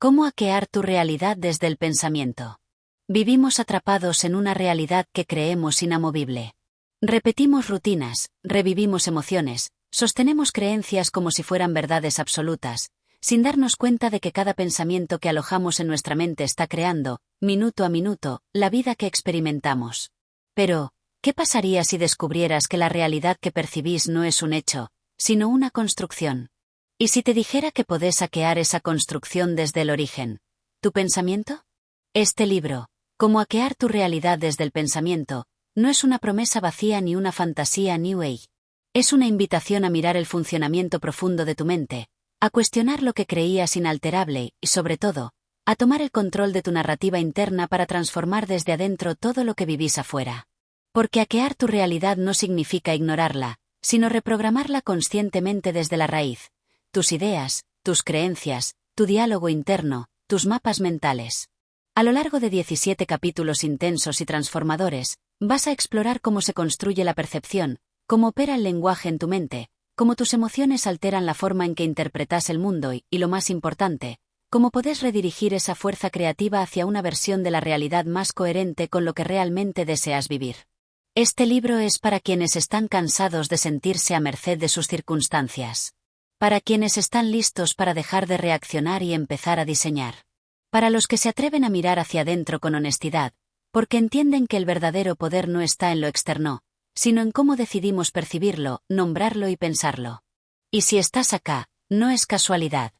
¿Cómo hackear tu realidad desde el pensamiento? Vivimos atrapados en una realidad que creemos inamovible. Repetimos rutinas, revivimos emociones, sostenemos creencias como si fueran verdades absolutas, sin darnos cuenta de que cada pensamiento que alojamos en nuestra mente está creando, minuto a minuto, la vida que experimentamos. Pero, ¿qué pasaría si descubrieras que la realidad que percibís no es un hecho, sino una construcción? ¿Y si te dijera que podés hackear esa construcción desde el origen? ¿Tu pensamiento? Este libro, Cómo hackear tu realidad desde el pensamiento, no es una promesa vacía ni una fantasía New Age. Es una invitación a mirar el funcionamiento profundo de tu mente, a cuestionar lo que creías inalterable y, sobre todo, a tomar el control de tu narrativa interna para transformar desde adentro todo lo que vivís afuera. Porque hackear tu realidad no significa ignorarla, sino reprogramarla conscientemente desde la raíz. Tus ideas, tus creencias, tu diálogo interno, tus mapas mentales. A lo largo de 17 capítulos intensos y transformadores, vas a explorar cómo se construye la percepción, cómo opera el lenguaje en tu mente, cómo tus emociones alteran la forma en que interpretas el mundo y lo más importante, cómo podés redirigir esa fuerza creativa hacia una versión de la realidad más coherente con lo que realmente deseas vivir. Este libro es para quienes están cansados de sentirse a merced de sus circunstancias. Para quienes están listos para dejar de reaccionar y empezar a diseñar. Para los que se atreven a mirar hacia adentro con honestidad, porque entienden que el verdadero poder no está en lo externo, sino en cómo decidimos percibirlo, nombrarlo y pensarlo. Y si estás acá, no es casualidad.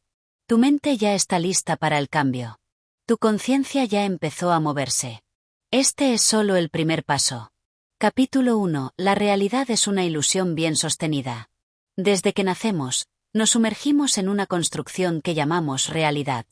Tu mente ya está lista para el cambio. Tu conciencia ya empezó a moverse. Este es solo el primer paso. Capítulo 1. La realidad es una ilusión bien sostenida. Desde que nacemos, nos sumergimos en una construcción que llamamos realidad.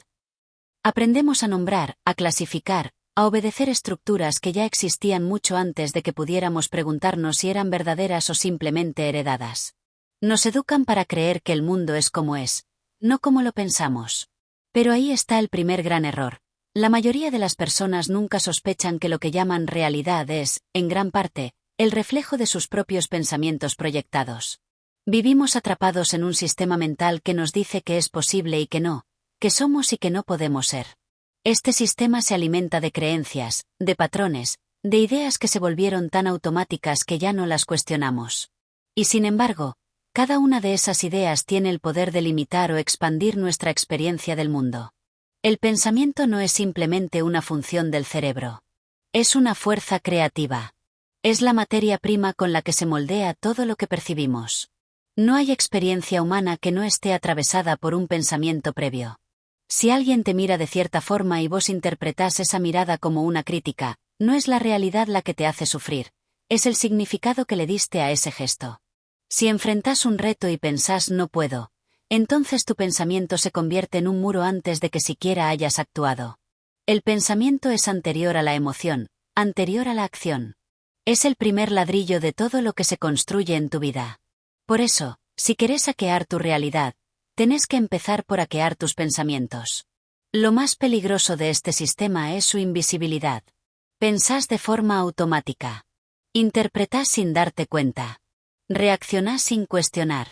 Aprendemos a nombrar, a clasificar, a obedecer estructuras que ya existían mucho antes de que pudiéramos preguntarnos si eran verdaderas o simplemente heredadas. Nos educan para creer que el mundo es como es, no como lo pensamos. Pero ahí está el primer gran error. La mayoría de las personas nunca sospechan que lo que llaman realidad es, en gran parte, el reflejo de sus propios pensamientos proyectados. Vivimos atrapados en un sistema mental que nos dice que es posible y que no, que somos y que no podemos ser. Este sistema se alimenta de creencias, de patrones, de ideas que se volvieron tan automáticas que ya no las cuestionamos. Y sin embargo, cada una de esas ideas tiene el poder de limitar o expandir nuestra experiencia del mundo. El pensamiento no es simplemente una función del cerebro. Es una fuerza creativa. Es la materia prima con la que se moldea todo lo que percibimos. No hay experiencia humana que no esté atravesada por un pensamiento previo. Si alguien te mira de cierta forma y vos interpretás esa mirada como una crítica, no es la realidad la que te hace sufrir, es el significado que le diste a ese gesto. Si enfrentás un reto y pensás no puedo, entonces tu pensamiento se convierte en un muro antes de que siquiera hayas actuado. El pensamiento es anterior a la emoción, anterior a la acción. Es el primer ladrillo de todo lo que se construye en tu vida. Por eso, si querés hackear tu realidad, tenés que empezar por hackear tus pensamientos. Lo más peligroso de este sistema es su invisibilidad. Pensás de forma automática. Interpretás sin darte cuenta. Reaccionás sin cuestionar.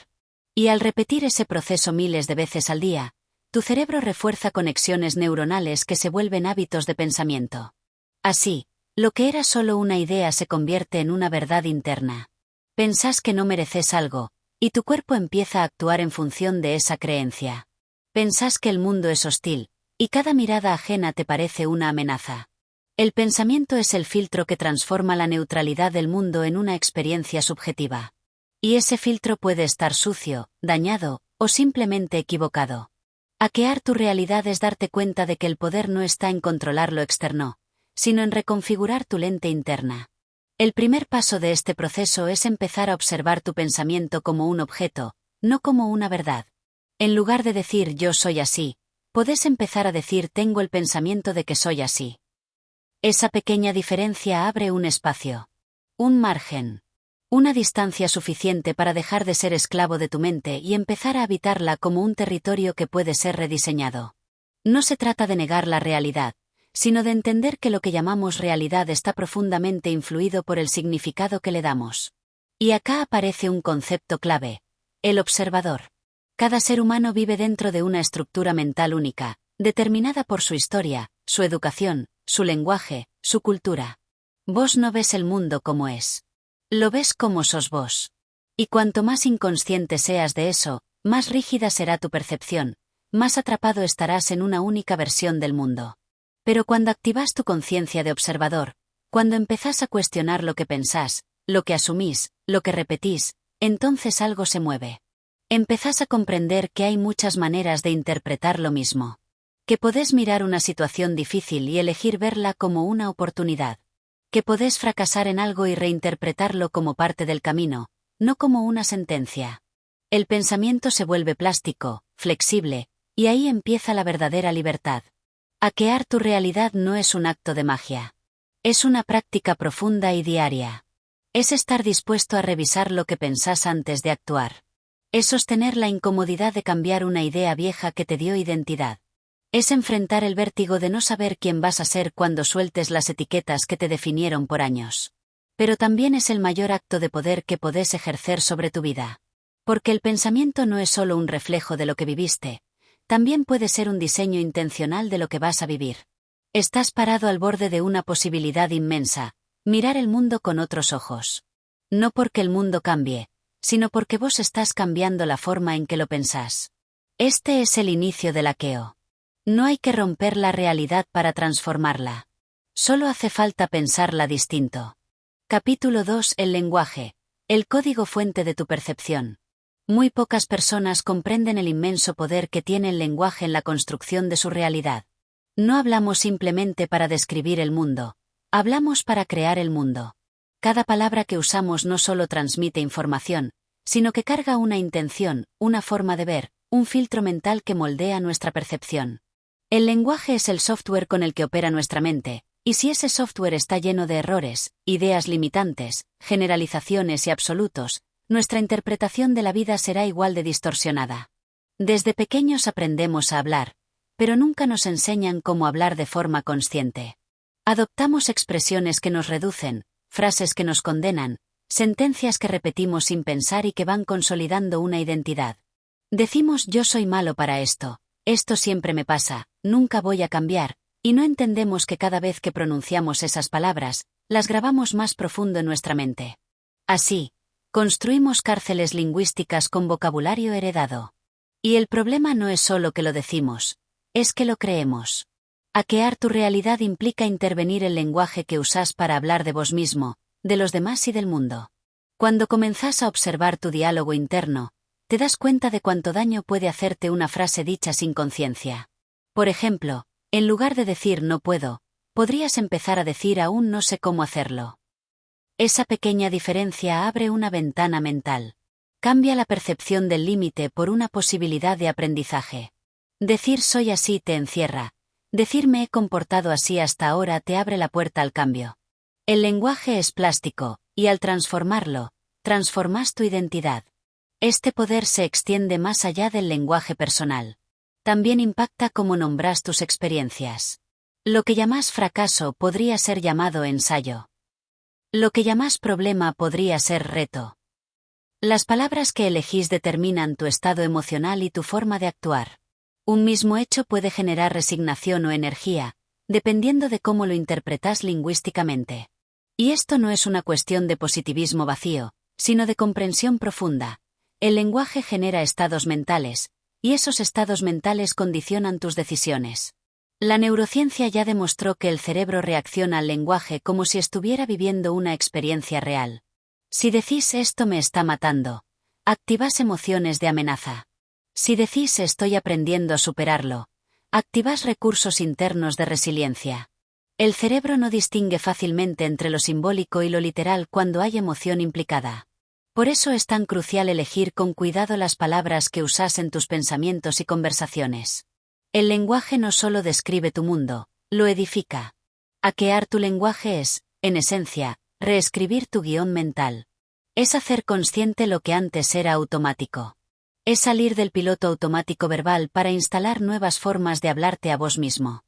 Y al repetir ese proceso miles de veces al día, tu cerebro refuerza conexiones neuronales que se vuelven hábitos de pensamiento. Así, lo que era solo una idea se convierte en una verdad interna. Pensás que no mereces algo, y tu cuerpo empieza a actuar en función de esa creencia. Pensás que el mundo es hostil, y cada mirada ajena te parece una amenaza. El pensamiento es el filtro que transforma la neutralidad del mundo en una experiencia subjetiva. Y ese filtro puede estar sucio, dañado, o simplemente equivocado. Hackear tu realidad es darte cuenta de que el poder no está en controlar lo externo, sino en reconfigurar tu lente interna. El primer paso de este proceso es empezar a observar tu pensamiento como un objeto, no como una verdad. En lugar de decir yo soy así, podés empezar a decir tengo el pensamiento de que soy así. Esa pequeña diferencia abre un espacio. Un margen. Una distancia suficiente para dejar de ser esclavo de tu mente y empezar a habitarla como un territorio que puede ser rediseñado. No se trata de negar la realidad, sino de entender que lo que llamamos realidad está profundamente influido por el significado que le damos. Y acá aparece un concepto clave: el observador. Cada ser humano vive dentro de una estructura mental única, determinada por su historia, su educación, su lenguaje, su cultura. Vos no ves el mundo como es. Lo ves como sos vos. Y cuanto más inconsciente seas de eso, más rígida será tu percepción, más atrapado estarás en una única versión del mundo. Pero cuando activas tu conciencia de observador, cuando empezás a cuestionar lo que pensás, lo que asumís, lo que repetís, entonces algo se mueve. Empezás a comprender que hay muchas maneras de interpretar lo mismo. Que podés mirar una situación difícil y elegir verla como una oportunidad. Que podés fracasar en algo y reinterpretarlo como parte del camino, no como una sentencia. El pensamiento se vuelve plástico, flexible, y ahí empieza la verdadera libertad. Hackear tu realidad no es un acto de magia. Es una práctica profunda y diaria. Es estar dispuesto a revisar lo que pensás antes de actuar. Es sostener la incomodidad de cambiar una idea vieja que te dio identidad. Es enfrentar el vértigo de no saber quién vas a ser cuando sueltes las etiquetas que te definieron por años. Pero también es el mayor acto de poder que podés ejercer sobre tu vida. Porque el pensamiento no es solo un reflejo de lo que viviste, también puede ser un diseño intencional de lo que vas a vivir. Estás parado al borde de una posibilidad inmensa, mirar el mundo con otros ojos. No porque el mundo cambie, sino porque vos estás cambiando la forma en que lo pensás. Este es el inicio del hackeo. No hay que romper la realidad para transformarla. Solo hace falta pensarla distinto. Capítulo 2. El lenguaje. El código fuente de tu percepción. Muy pocas personas comprenden el inmenso poder que tiene el lenguaje en la construcción de su realidad. No hablamos simplemente para describir el mundo, hablamos para crear el mundo. Cada palabra que usamos no solo transmite información, sino que carga una intención, una forma de ver, un filtro mental que moldea nuestra percepción. El lenguaje es el software con el que opera nuestra mente, y si ese software está lleno de errores, ideas limitantes, generalizaciones y absolutos, nuestra interpretación de la vida será igual de distorsionada. Desde pequeños aprendemos a hablar, pero nunca nos enseñan cómo hablar de forma consciente. Adoptamos expresiones que nos reducen, frases que nos condenan, sentencias que repetimos sin pensar y que van consolidando una identidad. Decimos yo soy malo para esto siempre me pasa, nunca voy a cambiar, y no entendemos que cada vez que pronunciamos esas palabras, las grabamos más profundo en nuestra mente. Así, construimos cárceles lingüísticas con vocabulario heredado. Y el problema no es solo que lo decimos, es que lo creemos. Hackear tu realidad implica intervenir el lenguaje que usás para hablar de vos mismo, de los demás y del mundo. Cuando comenzás a observar tu diálogo interno, te das cuenta de cuánto daño puede hacerte una frase dicha sin conciencia. Por ejemplo, en lugar de decir no puedo, podrías empezar a decir aún no sé cómo hacerlo. Esa pequeña diferencia abre una ventana mental. Cambia la percepción del límite por una posibilidad de aprendizaje. Decir soy así te encierra. Decir me he comportado así hasta ahora te abre la puerta al cambio. El lenguaje es plástico, y al transformarlo, transformas tu identidad. Este poder se extiende más allá del lenguaje personal. También impacta cómo nombras tus experiencias. Lo que llamas fracaso podría ser llamado ensayo. Lo que llamas problema podría ser reto. Las palabras que elegís determinan tu estado emocional y tu forma de actuar. Un mismo hecho puede generar resignación o energía, dependiendo de cómo lo interpretas lingüísticamente. Y esto no es una cuestión de positivismo vacío, sino de comprensión profunda. El lenguaje genera estados mentales, y esos estados mentales condicionan tus decisiones. La neurociencia ya demostró que el cerebro reacciona al lenguaje como si estuviera viviendo una experiencia real. Si decís esto me está matando, activás emociones de amenaza. Si decís estoy aprendiendo a superarlo, activás recursos internos de resiliencia. El cerebro no distingue fácilmente entre lo simbólico y lo literal cuando hay emoción implicada. Por eso es tan crucial elegir con cuidado las palabras que usás en tus pensamientos y conversaciones. El lenguaje no solo describe tu mundo, lo edifica. Hackear tu lenguaje es, en esencia, reescribir tu guión mental. Es hacer consciente lo que antes era automático. Es salir del piloto automático verbal para instalar nuevas formas de hablarte a vos mismo.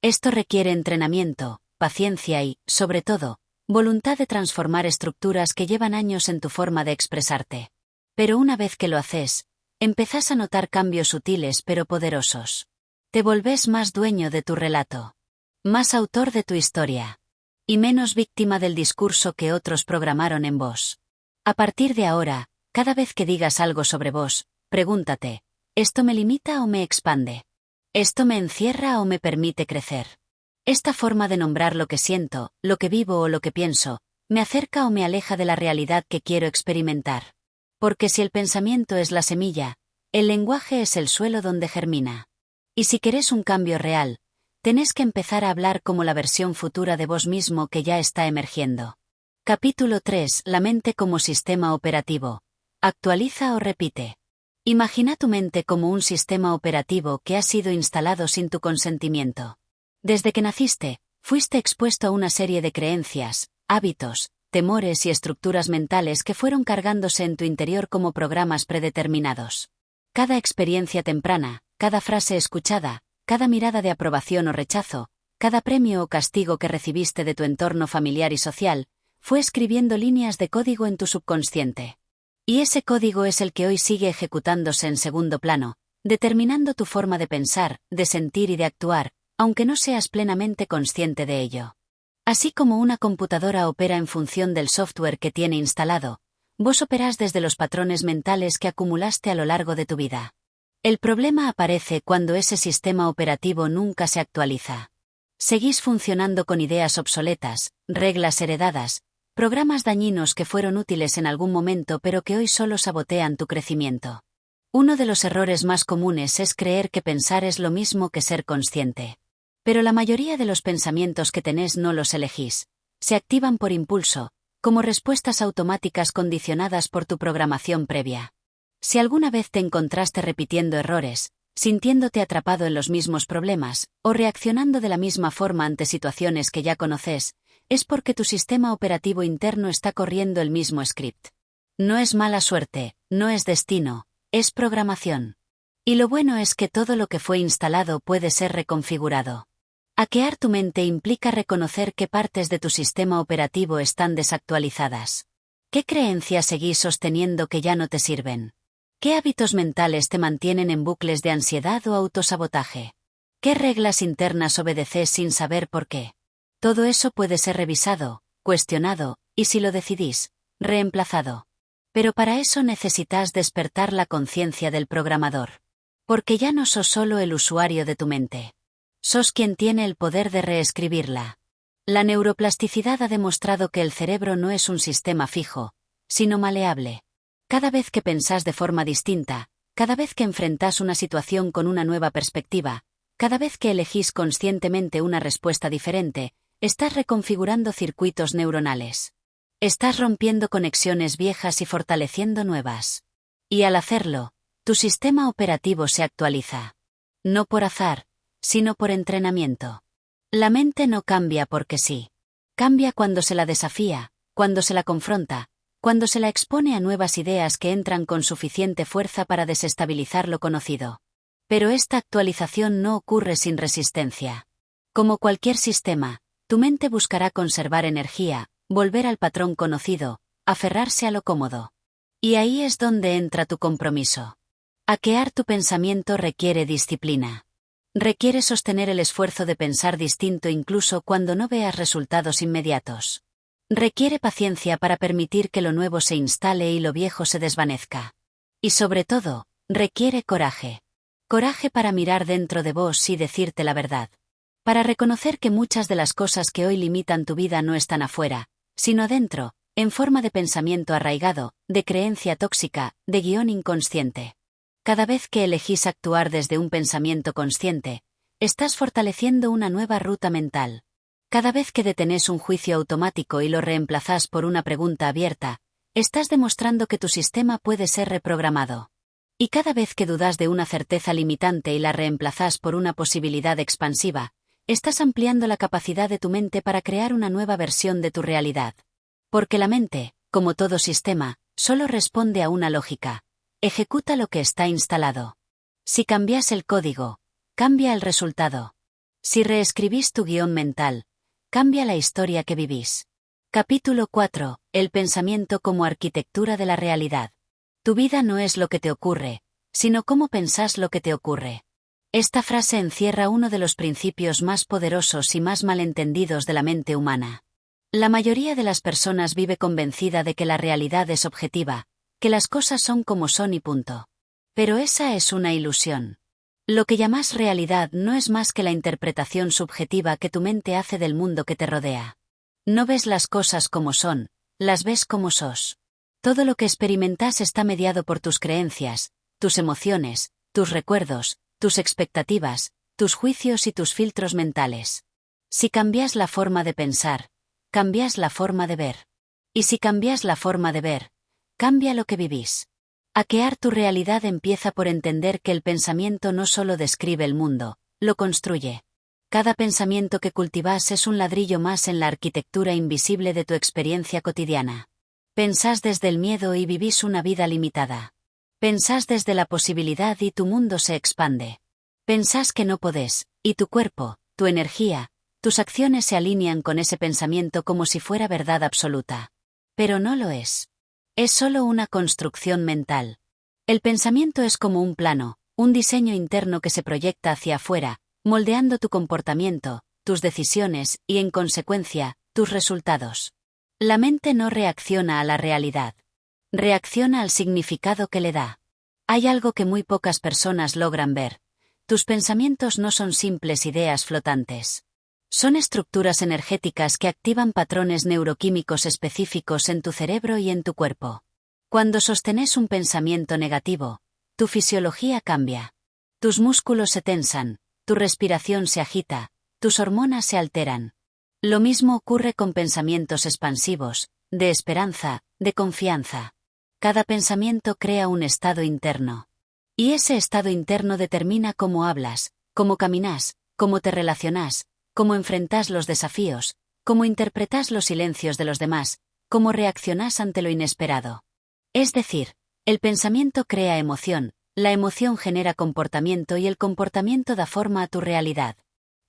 Esto requiere entrenamiento, paciencia y, sobre todo, voluntad de transformar estructuras que llevan años en tu forma de expresarte. Pero una vez que lo haces, empezás a notar cambios sutiles pero poderosos. Te volvés más dueño de tu relato, más autor de tu historia, y menos víctima del discurso que otros programaron en vos. A partir de ahora, cada vez que digas algo sobre vos, pregúntate, ¿esto me limita o me expande? ¿Esto me encierra o me permite crecer? Esta forma de nombrar lo que siento, lo que vivo o lo que pienso, ¿me acerca o me aleja de la realidad que quiero experimentar? Porque si el pensamiento es la semilla, el lenguaje es el suelo donde germina. Y si querés un cambio real, tenés que empezar a hablar como la versión futura de vos mismo que ya está emergiendo. Capítulo 3. La mente como sistema operativo. Actualiza o repite. Imagina tu mente como un sistema operativo que ha sido instalado sin tu consentimiento. Desde que naciste, fuiste expuesto a una serie de creencias, hábitos, temores y estructuras mentales que fueron cargándose en tu interior como programas predeterminados. Cada experiencia temprana, cada frase escuchada, cada mirada de aprobación o rechazo, cada premio o castigo que recibiste de tu entorno familiar y social, fue escribiendo líneas de código en tu subconsciente. Y ese código es el que hoy sigue ejecutándose en segundo plano, determinando tu forma de pensar, de sentir y de actuar, aunque no seas plenamente consciente de ello. Así como una computadora opera en función del software que tiene instalado, vos operás desde los patrones mentales que acumulaste a lo largo de tu vida. El problema aparece cuando ese sistema operativo nunca se actualiza. Seguís funcionando con ideas obsoletas, reglas heredadas, programas dañinos que fueron útiles en algún momento pero que hoy solo sabotean tu crecimiento. Uno de los errores más comunes es creer que pensar es lo mismo que ser consciente. Pero la mayoría de los pensamientos que tenés no los elegís. Se activan por impulso, como respuestas automáticas condicionadas por tu programación previa. Si alguna vez te encontraste repitiendo errores, sintiéndote atrapado en los mismos problemas, o reaccionando de la misma forma ante situaciones que ya conoces, es porque tu sistema operativo interno está corriendo el mismo script. No es mala suerte, no es destino, es programación. Y lo bueno es que todo lo que fue instalado puede ser reconfigurado. Hackear tu mente implica reconocer qué partes de tu sistema operativo están desactualizadas. ¿Qué creencias seguís sosteniendo que ya no te sirven? ¿Qué hábitos mentales te mantienen en bucles de ansiedad o autosabotaje? ¿Qué reglas internas obedeces sin saber por qué? Todo eso puede ser revisado, cuestionado, y si lo decidís, reemplazado. Pero para eso necesitas despertar la conciencia del programador. Porque ya no sos solo el usuario de tu mente. Sos quien tiene el poder de reescribirla. La neuroplasticidad ha demostrado que el cerebro no es un sistema fijo, sino maleable. Cada vez que pensás de forma distinta, cada vez que enfrentás una situación con una nueva perspectiva, cada vez que elegís conscientemente una respuesta diferente, estás reconfigurando circuitos neuronales. Estás rompiendo conexiones viejas y fortaleciendo nuevas. Y al hacerlo, tu sistema operativo se actualiza. No por azar, sino por entrenamiento. La mente no cambia porque sí. Cambia cuando se la desafía, cuando se la confronta, cuando se la expone a nuevas ideas que entran con suficiente fuerza para desestabilizar lo conocido. Pero esta actualización no ocurre sin resistencia. Como cualquier sistema, tu mente buscará conservar energía, volver al patrón conocido, aferrarse a lo cómodo. Y ahí es donde entra tu compromiso. Hackear tu pensamiento requiere disciplina. Requiere sostener el esfuerzo de pensar distinto incluso cuando no veas resultados inmediatos. Requiere paciencia para permitir que lo nuevo se instale y lo viejo se desvanezca. Y sobre todo, requiere coraje. Coraje para mirar dentro de vos y decirte la verdad. Para reconocer que muchas de las cosas que hoy limitan tu vida no están afuera, sino dentro, en forma de pensamiento arraigado, de creencia tóxica, de guión inconsciente. Cada vez que elegís actuar desde un pensamiento consciente, estás fortaleciendo una nueva ruta mental. Cada vez que detenés un juicio automático y lo reemplazás por una pregunta abierta, estás demostrando que tu sistema puede ser reprogramado. Y cada vez que dudas de una certeza limitante y la reemplazás por una posibilidad expansiva, estás ampliando la capacidad de tu mente para crear una nueva versión de tu realidad. Porque la mente, como todo sistema, solo responde a una lógica. Ejecuta lo que está instalado. Si cambias el código, cambia el resultado. Si reescribís tu guión mental, cambia la historia que vivís. Capítulo 4. El pensamiento como arquitectura de la realidad. Tu vida no es lo que te ocurre, sino cómo pensás lo que te ocurre. Esta frase encierra uno de los principios más poderosos y más malentendidos de la mente humana. La mayoría de las personas vive convencida de que la realidad es objetiva, que las cosas son como son y punto. Pero esa es una ilusión. Lo que llamas realidad no es más que la interpretación subjetiva que tu mente hace del mundo que te rodea. No ves las cosas como son, las ves como sos. Todo lo que experimentas está mediado por tus creencias, tus emociones, tus recuerdos, tus expectativas, tus juicios y tus filtros mentales. Si cambias la forma de pensar, cambias la forma de ver. Y si cambias la forma de ver, cambia lo que vivís. Hackear tu realidad empieza por entender que el pensamiento no solo describe el mundo, lo construye. Cada pensamiento que cultivas es un ladrillo más en la arquitectura invisible de tu experiencia cotidiana. Pensás desde el miedo y vivís una vida limitada. Pensás desde la posibilidad y tu mundo se expande. Pensás que no podés, y tu cuerpo, tu energía, tus acciones se alinean con ese pensamiento como si fuera verdad absoluta. Pero no lo es. Es solo una construcción mental. El pensamiento es como un plano, un diseño interno que se proyecta hacia afuera, moldeando tu comportamiento, tus decisiones y, en consecuencia, tus resultados. La mente no reacciona a la realidad. Reacciona al significado que le da. Hay algo que muy pocas personas logran ver. Tus pensamientos no son simples ideas flotantes. Son estructuras energéticas que activan patrones neuroquímicos específicos en tu cerebro y en tu cuerpo. Cuando sostenes un pensamiento negativo, tu fisiología cambia. Tus músculos se tensan, tu respiración se agita, tus hormonas se alteran. Lo mismo ocurre con pensamientos expansivos, de esperanza, de confianza. Cada pensamiento crea un estado interno. Y ese estado interno determina cómo hablas, cómo caminas, cómo te relacionas, cómo enfrentas los desafíos, cómo interpretas los silencios de los demás, cómo reaccionas ante lo inesperado. Es decir, el pensamiento crea emoción, la emoción genera comportamiento y el comportamiento da forma a tu realidad.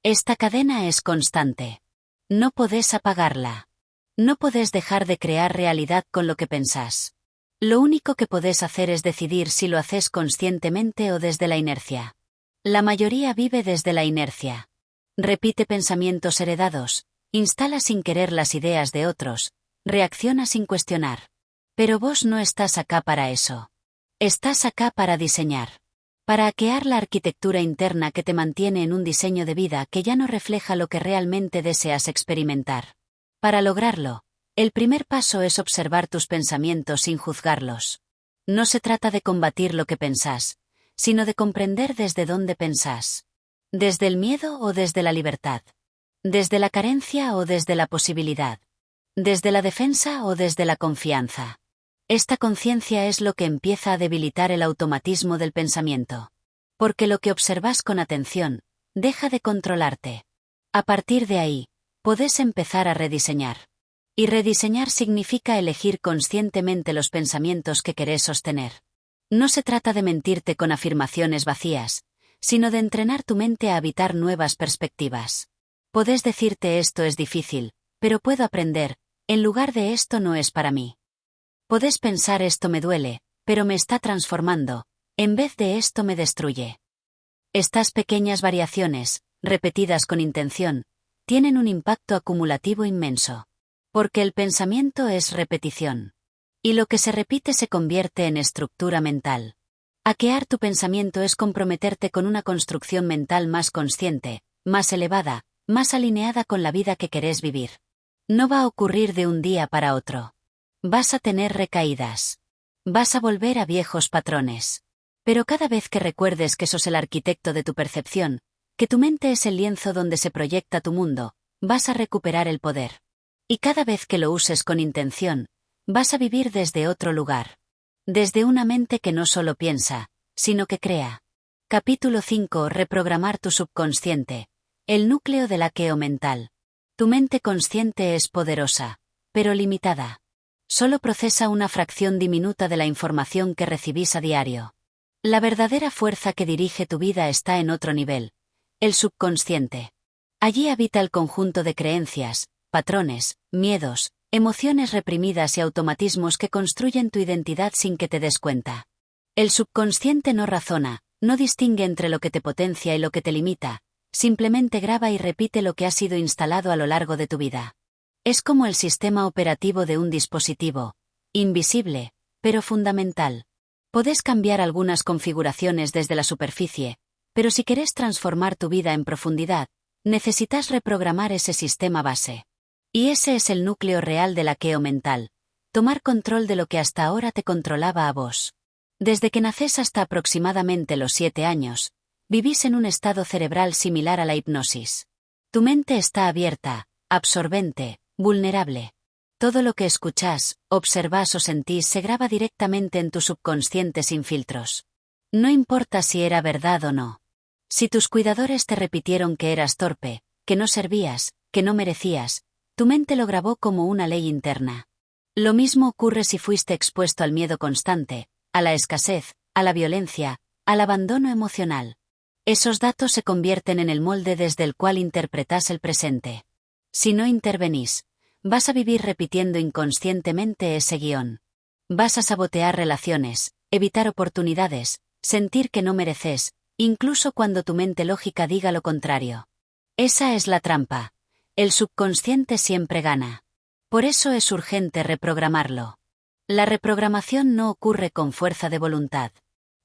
Esta cadena es constante. No podés apagarla. No podés dejar de crear realidad con lo que pensás. Lo único que podés hacer es decidir si lo haces conscientemente o desde la inercia. La mayoría vive desde la inercia. Repite pensamientos heredados, instala sin querer las ideas de otros, reacciona sin cuestionar. Pero vos no estás acá para eso. Estás acá para diseñar. Para hackear la arquitectura interna que te mantiene en un diseño de vida que ya no refleja lo que realmente deseas experimentar. Para lograrlo, el primer paso es observar tus pensamientos sin juzgarlos. No se trata de combatir lo que pensás, sino de comprender desde dónde pensás. ¿Desde el miedo o desde la libertad? ¿Desde la carencia o desde la posibilidad? ¿Desde la defensa o desde la confianza? Esta conciencia es lo que empieza a debilitar el automatismo del pensamiento. Porque lo que observas con atención, deja de controlarte. A partir de ahí, podés empezar a rediseñar. Y rediseñar significa elegir conscientemente los pensamientos que querés sostener. No se trata de mentirte con afirmaciones vacías, sino de entrenar tu mente a habitar nuevas perspectivas. Podés decirte esto es difícil, pero puedo aprender, en lugar de esto no es para mí. Podés pensar esto me duele, pero me está transformando, en vez de esto me destruye. Estas pequeñas variaciones, repetidas con intención, tienen un impacto acumulativo inmenso. Porque el pensamiento es repetición. Y lo que se repite se convierte en estructura mental. Hackear tu pensamiento es comprometerte con una construcción mental más consciente, más elevada, más alineada con la vida que querés vivir. No va a ocurrir de un día para otro. Vas a tener recaídas. Vas a volver a viejos patrones. Pero cada vez que recuerdes que sos el arquitecto de tu percepción, que tu mente es el lienzo donde se proyecta tu mundo, vas a recuperar el poder. Y cada vez que lo uses con intención, vas a vivir desde otro lugar. Desde una mente que no solo piensa, sino que crea. Capítulo 5. Reprogramar tu subconsciente. El núcleo del hackeo mental. Tu mente consciente es poderosa, pero limitada. Solo procesa una fracción diminuta de la información que recibís a diario. La verdadera fuerza que dirige tu vida está en otro nivel, el subconsciente. Allí habita el conjunto de creencias, patrones, miedos, emociones reprimidas y automatismos que construyen tu identidad sin que te des cuenta. El subconsciente no razona, no distingue entre lo que te potencia y lo que te limita, simplemente graba y repite lo que ha sido instalado a lo largo de tu vida. Es como el sistema operativo de un dispositivo, invisible, pero fundamental. Podés cambiar algunas configuraciones desde la superficie, pero si querés transformar tu vida en profundidad, necesitas reprogramar ese sistema base. Y ese es el núcleo real del hackeo mental, tomar control de lo que hasta ahora te controlaba a vos. Desde que nacés hasta aproximadamente los 7 años, vivís en un estado cerebral similar a la hipnosis. Tu mente está abierta, absorbente, vulnerable. Todo lo que escuchás, observás o sentís se graba directamente en tu subconsciente sin filtros. No importa si era verdad o no. Si tus cuidadores te repitieron que eras torpe, que no servías, que no merecías, tu mente lo grabó como una ley interna. Lo mismo ocurre si fuiste expuesto al miedo constante, a la escasez, a la violencia, al abandono emocional. Esos datos se convierten en el molde desde el cual interpretás el presente. Si no intervenís, vas a vivir repitiendo inconscientemente ese guión. Vas a sabotear relaciones, evitar oportunidades, sentir que no mereces, incluso cuando tu mente lógica diga lo contrario. Esa es la trampa. El subconsciente siempre gana. Por eso es urgente reprogramarlo. La reprogramación no ocurre con fuerza de voluntad.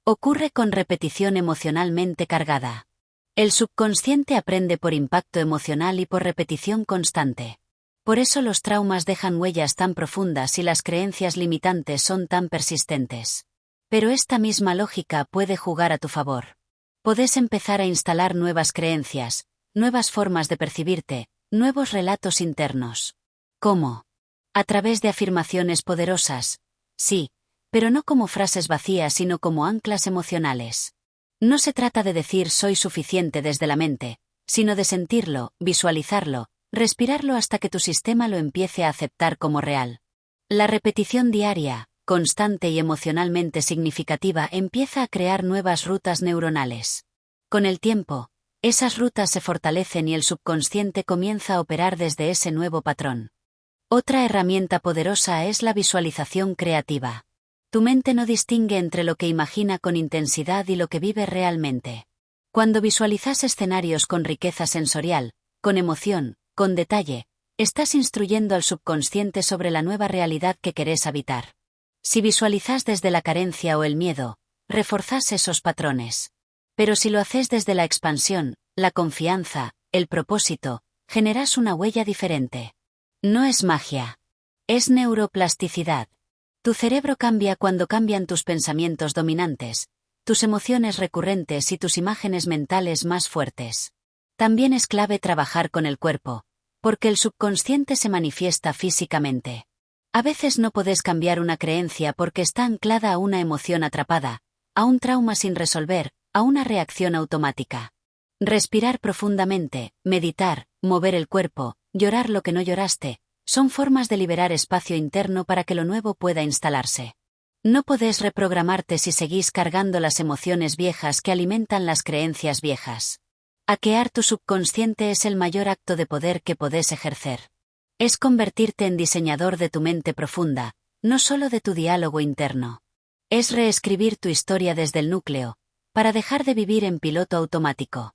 Ocurre con repetición emocionalmente cargada. El subconsciente aprende por impacto emocional y por repetición constante. Por eso los traumas dejan huellas tan profundas y las creencias limitantes son tan persistentes. Pero esta misma lógica puede jugar a tu favor. Podés empezar a instalar nuevas creencias, nuevas formas de percibirte, nuevos relatos internos. ¿Cómo? A través de afirmaciones poderosas. Sí, pero no como frases vacías sino como anclas emocionales. No se trata de decir soy suficiente desde la mente, sino de sentirlo, visualizarlo, respirarlo hasta que tu sistema lo empiece a aceptar como real. La repetición diaria, constante y emocionalmente significativa empieza a crear nuevas rutas neuronales. Con el tiempo, esas rutas se fortalecen y el subconsciente comienza a operar desde ese nuevo patrón. Otra herramienta poderosa es la visualización creativa. Tu mente no distingue entre lo que imagina con intensidad y lo que vive realmente. Cuando visualizas escenarios con riqueza sensorial, con emoción, con detalle, estás instruyendo al subconsciente sobre la nueva realidad que querés habitar. Si visualizas desde la carencia o el miedo, reforzás esos patrones. Pero si lo haces desde la expansión, la confianza, el propósito, generas una huella diferente. No es magia. Es neuroplasticidad. Tu cerebro cambia cuando cambian tus pensamientos dominantes, tus emociones recurrentes y tus imágenes mentales más fuertes. También es clave trabajar con el cuerpo, porque el subconsciente se manifiesta físicamente. A veces no podés cambiar una creencia porque está anclada a una emoción atrapada, a un trauma sin resolver, a una reacción automática. Respirar profundamente, meditar, mover el cuerpo, llorar lo que no lloraste, son formas de liberar espacio interno para que lo nuevo pueda instalarse. No podés reprogramarte si seguís cargando las emociones viejas que alimentan las creencias viejas. Hackear tu subconsciente es el mayor acto de poder que podés ejercer. Es convertirte en diseñador de tu mente profunda, no solo de tu diálogo interno. Es reescribir tu historia desde el núcleo, para dejar de vivir en piloto automático.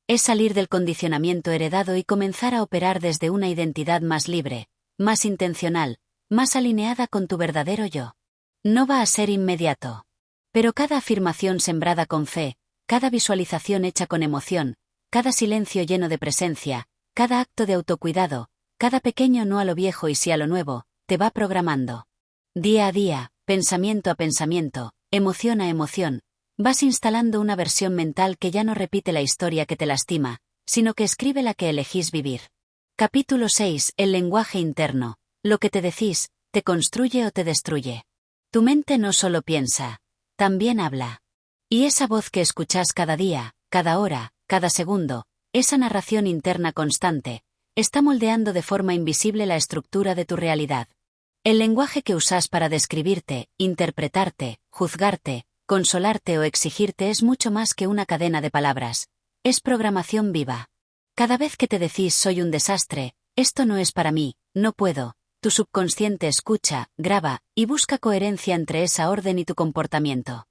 Es salir del condicionamiento heredado y comenzar a operar desde una identidad más libre, más intencional, más alineada con tu verdadero yo. No va a ser inmediato. Pero cada afirmación sembrada con fe, cada visualización hecha con emoción, cada silencio lleno de presencia, cada acto de autocuidado, cada pequeño no a lo viejo y sí a lo nuevo, te va programando. Día a día, pensamiento a pensamiento, emoción a emoción, vas instalando una versión mental que ya no repite la historia que te lastima, sino que escribe la que elegís vivir. Capítulo 6. El lenguaje interno. Lo que te decís, te construye o te destruye. Tu mente no solo piensa, también habla. Y esa voz que escuchás cada día, cada hora, cada segundo, esa narración interna constante, está moldeando de forma invisible la estructura de tu realidad. El lenguaje que usás para describirte, interpretarte, juzgarte, consolarte o exigirte es mucho más que una cadena de palabras. Es programación viva. Cada vez que te decís soy un desastre, esto no es para mí, no puedo, tu subconsciente escucha, graba, y busca coherencia entre esa orden y tu comportamiento.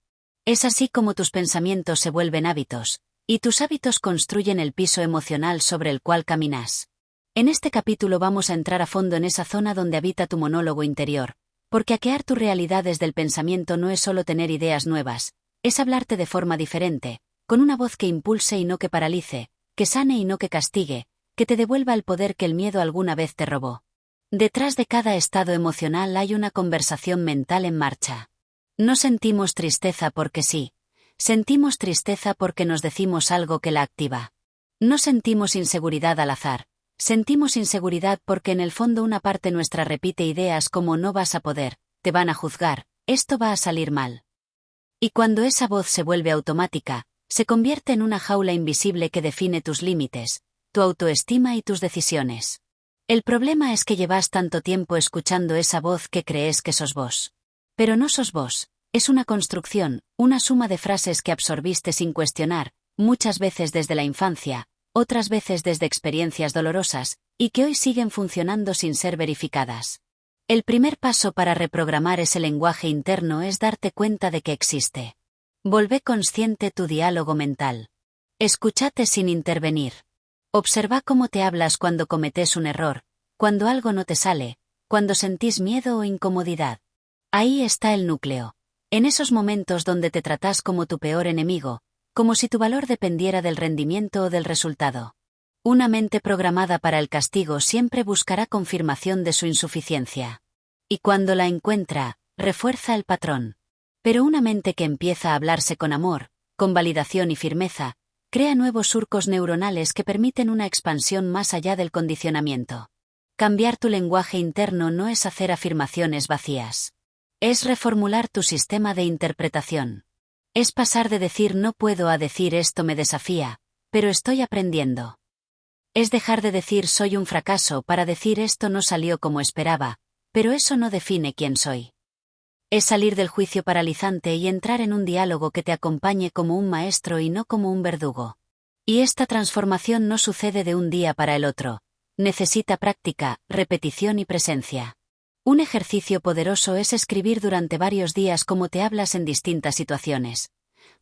Es así como tus pensamientos se vuelven hábitos, y tus hábitos construyen el piso emocional sobre el cual caminas. En este capítulo vamos a entrar a fondo en esa zona donde habita tu monólogo interior, porque hackear tu realidad desde el pensamiento no es solo tener ideas nuevas, es hablarte de forma diferente, con una voz que impulse y no que paralice, que sane y no que castigue, que te devuelva el poder que el miedo alguna vez te robó. Detrás de cada estado emocional hay una conversación mental en marcha. No sentimos tristeza porque sí. Sentimos tristeza porque nos decimos algo que la activa. No sentimos inseguridad al azar. Sentimos inseguridad porque en el fondo una parte nuestra repite ideas como no vas a poder, te van a juzgar, esto va a salir mal. Y cuando esa voz se vuelve automática, se convierte en una jaula invisible que define tus límites, tu autoestima y tus decisiones. El problema es que llevas tanto tiempo escuchando esa voz que crees que sos vos. Pero no sos vos, es una construcción, una suma de frases que absorbiste sin cuestionar, muchas veces desde la infancia, otras veces desde experiencias dolorosas, y que hoy siguen funcionando sin ser verificadas. El primer paso para reprogramar ese lenguaje interno es darte cuenta de que existe. Volvé consciente tu diálogo mental. Escúchate sin intervenir. Observa cómo te hablas cuando cometes un error, cuando algo no te sale, cuando sentís miedo o incomodidad. Ahí está el núcleo. En esos momentos donde te tratás como tu peor enemigo, como si tu valor dependiera del rendimiento o del resultado. Una mente programada para el castigo siempre buscará confirmación de su insuficiencia. Y cuando la encuentra, refuerza el patrón. Pero una mente que empieza a hablarse con amor, con validación y firmeza, crea nuevos surcos neuronales que permiten una expansión más allá del condicionamiento. Cambiar tu lenguaje interno no es hacer afirmaciones vacías. Es reformular tu sistema de interpretación. Es pasar de decir no puedo a decir esto me desafía, pero estoy aprendiendo. Es dejar de decir soy un fracaso para decir esto no salió como esperaba, pero eso no define quién soy. Es salir del juicio paralizante y entrar en un diálogo que te acompañe como un maestro y no como un verdugo. Y esta transformación no sucede de un día para el otro. Necesita práctica, repetición y presencia. Un ejercicio poderoso es escribir durante varios días cómo te hablas en distintas situaciones.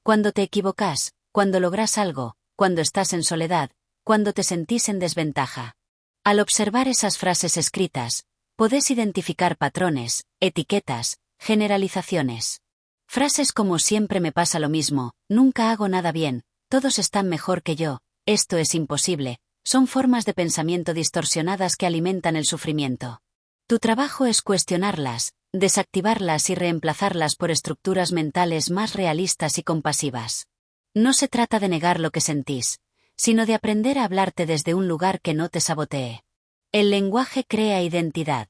Cuando te equivocas, cuando logras algo, cuando estás en soledad, cuando te sentís en desventaja. Al observar esas frases escritas, podés identificar patrones, etiquetas, generalizaciones. Frases como siempre me pasa lo mismo, nunca hago nada bien, todos están mejor que yo, esto es imposible, son formas de pensamiento distorsionadas que alimentan el sufrimiento. Tu trabajo es cuestionarlas, desactivarlas y reemplazarlas por estructuras mentales más realistas y compasivas. No se trata de negar lo que sentís, sino de aprender a hablarte desde un lugar que no te sabotee. El lenguaje crea identidad.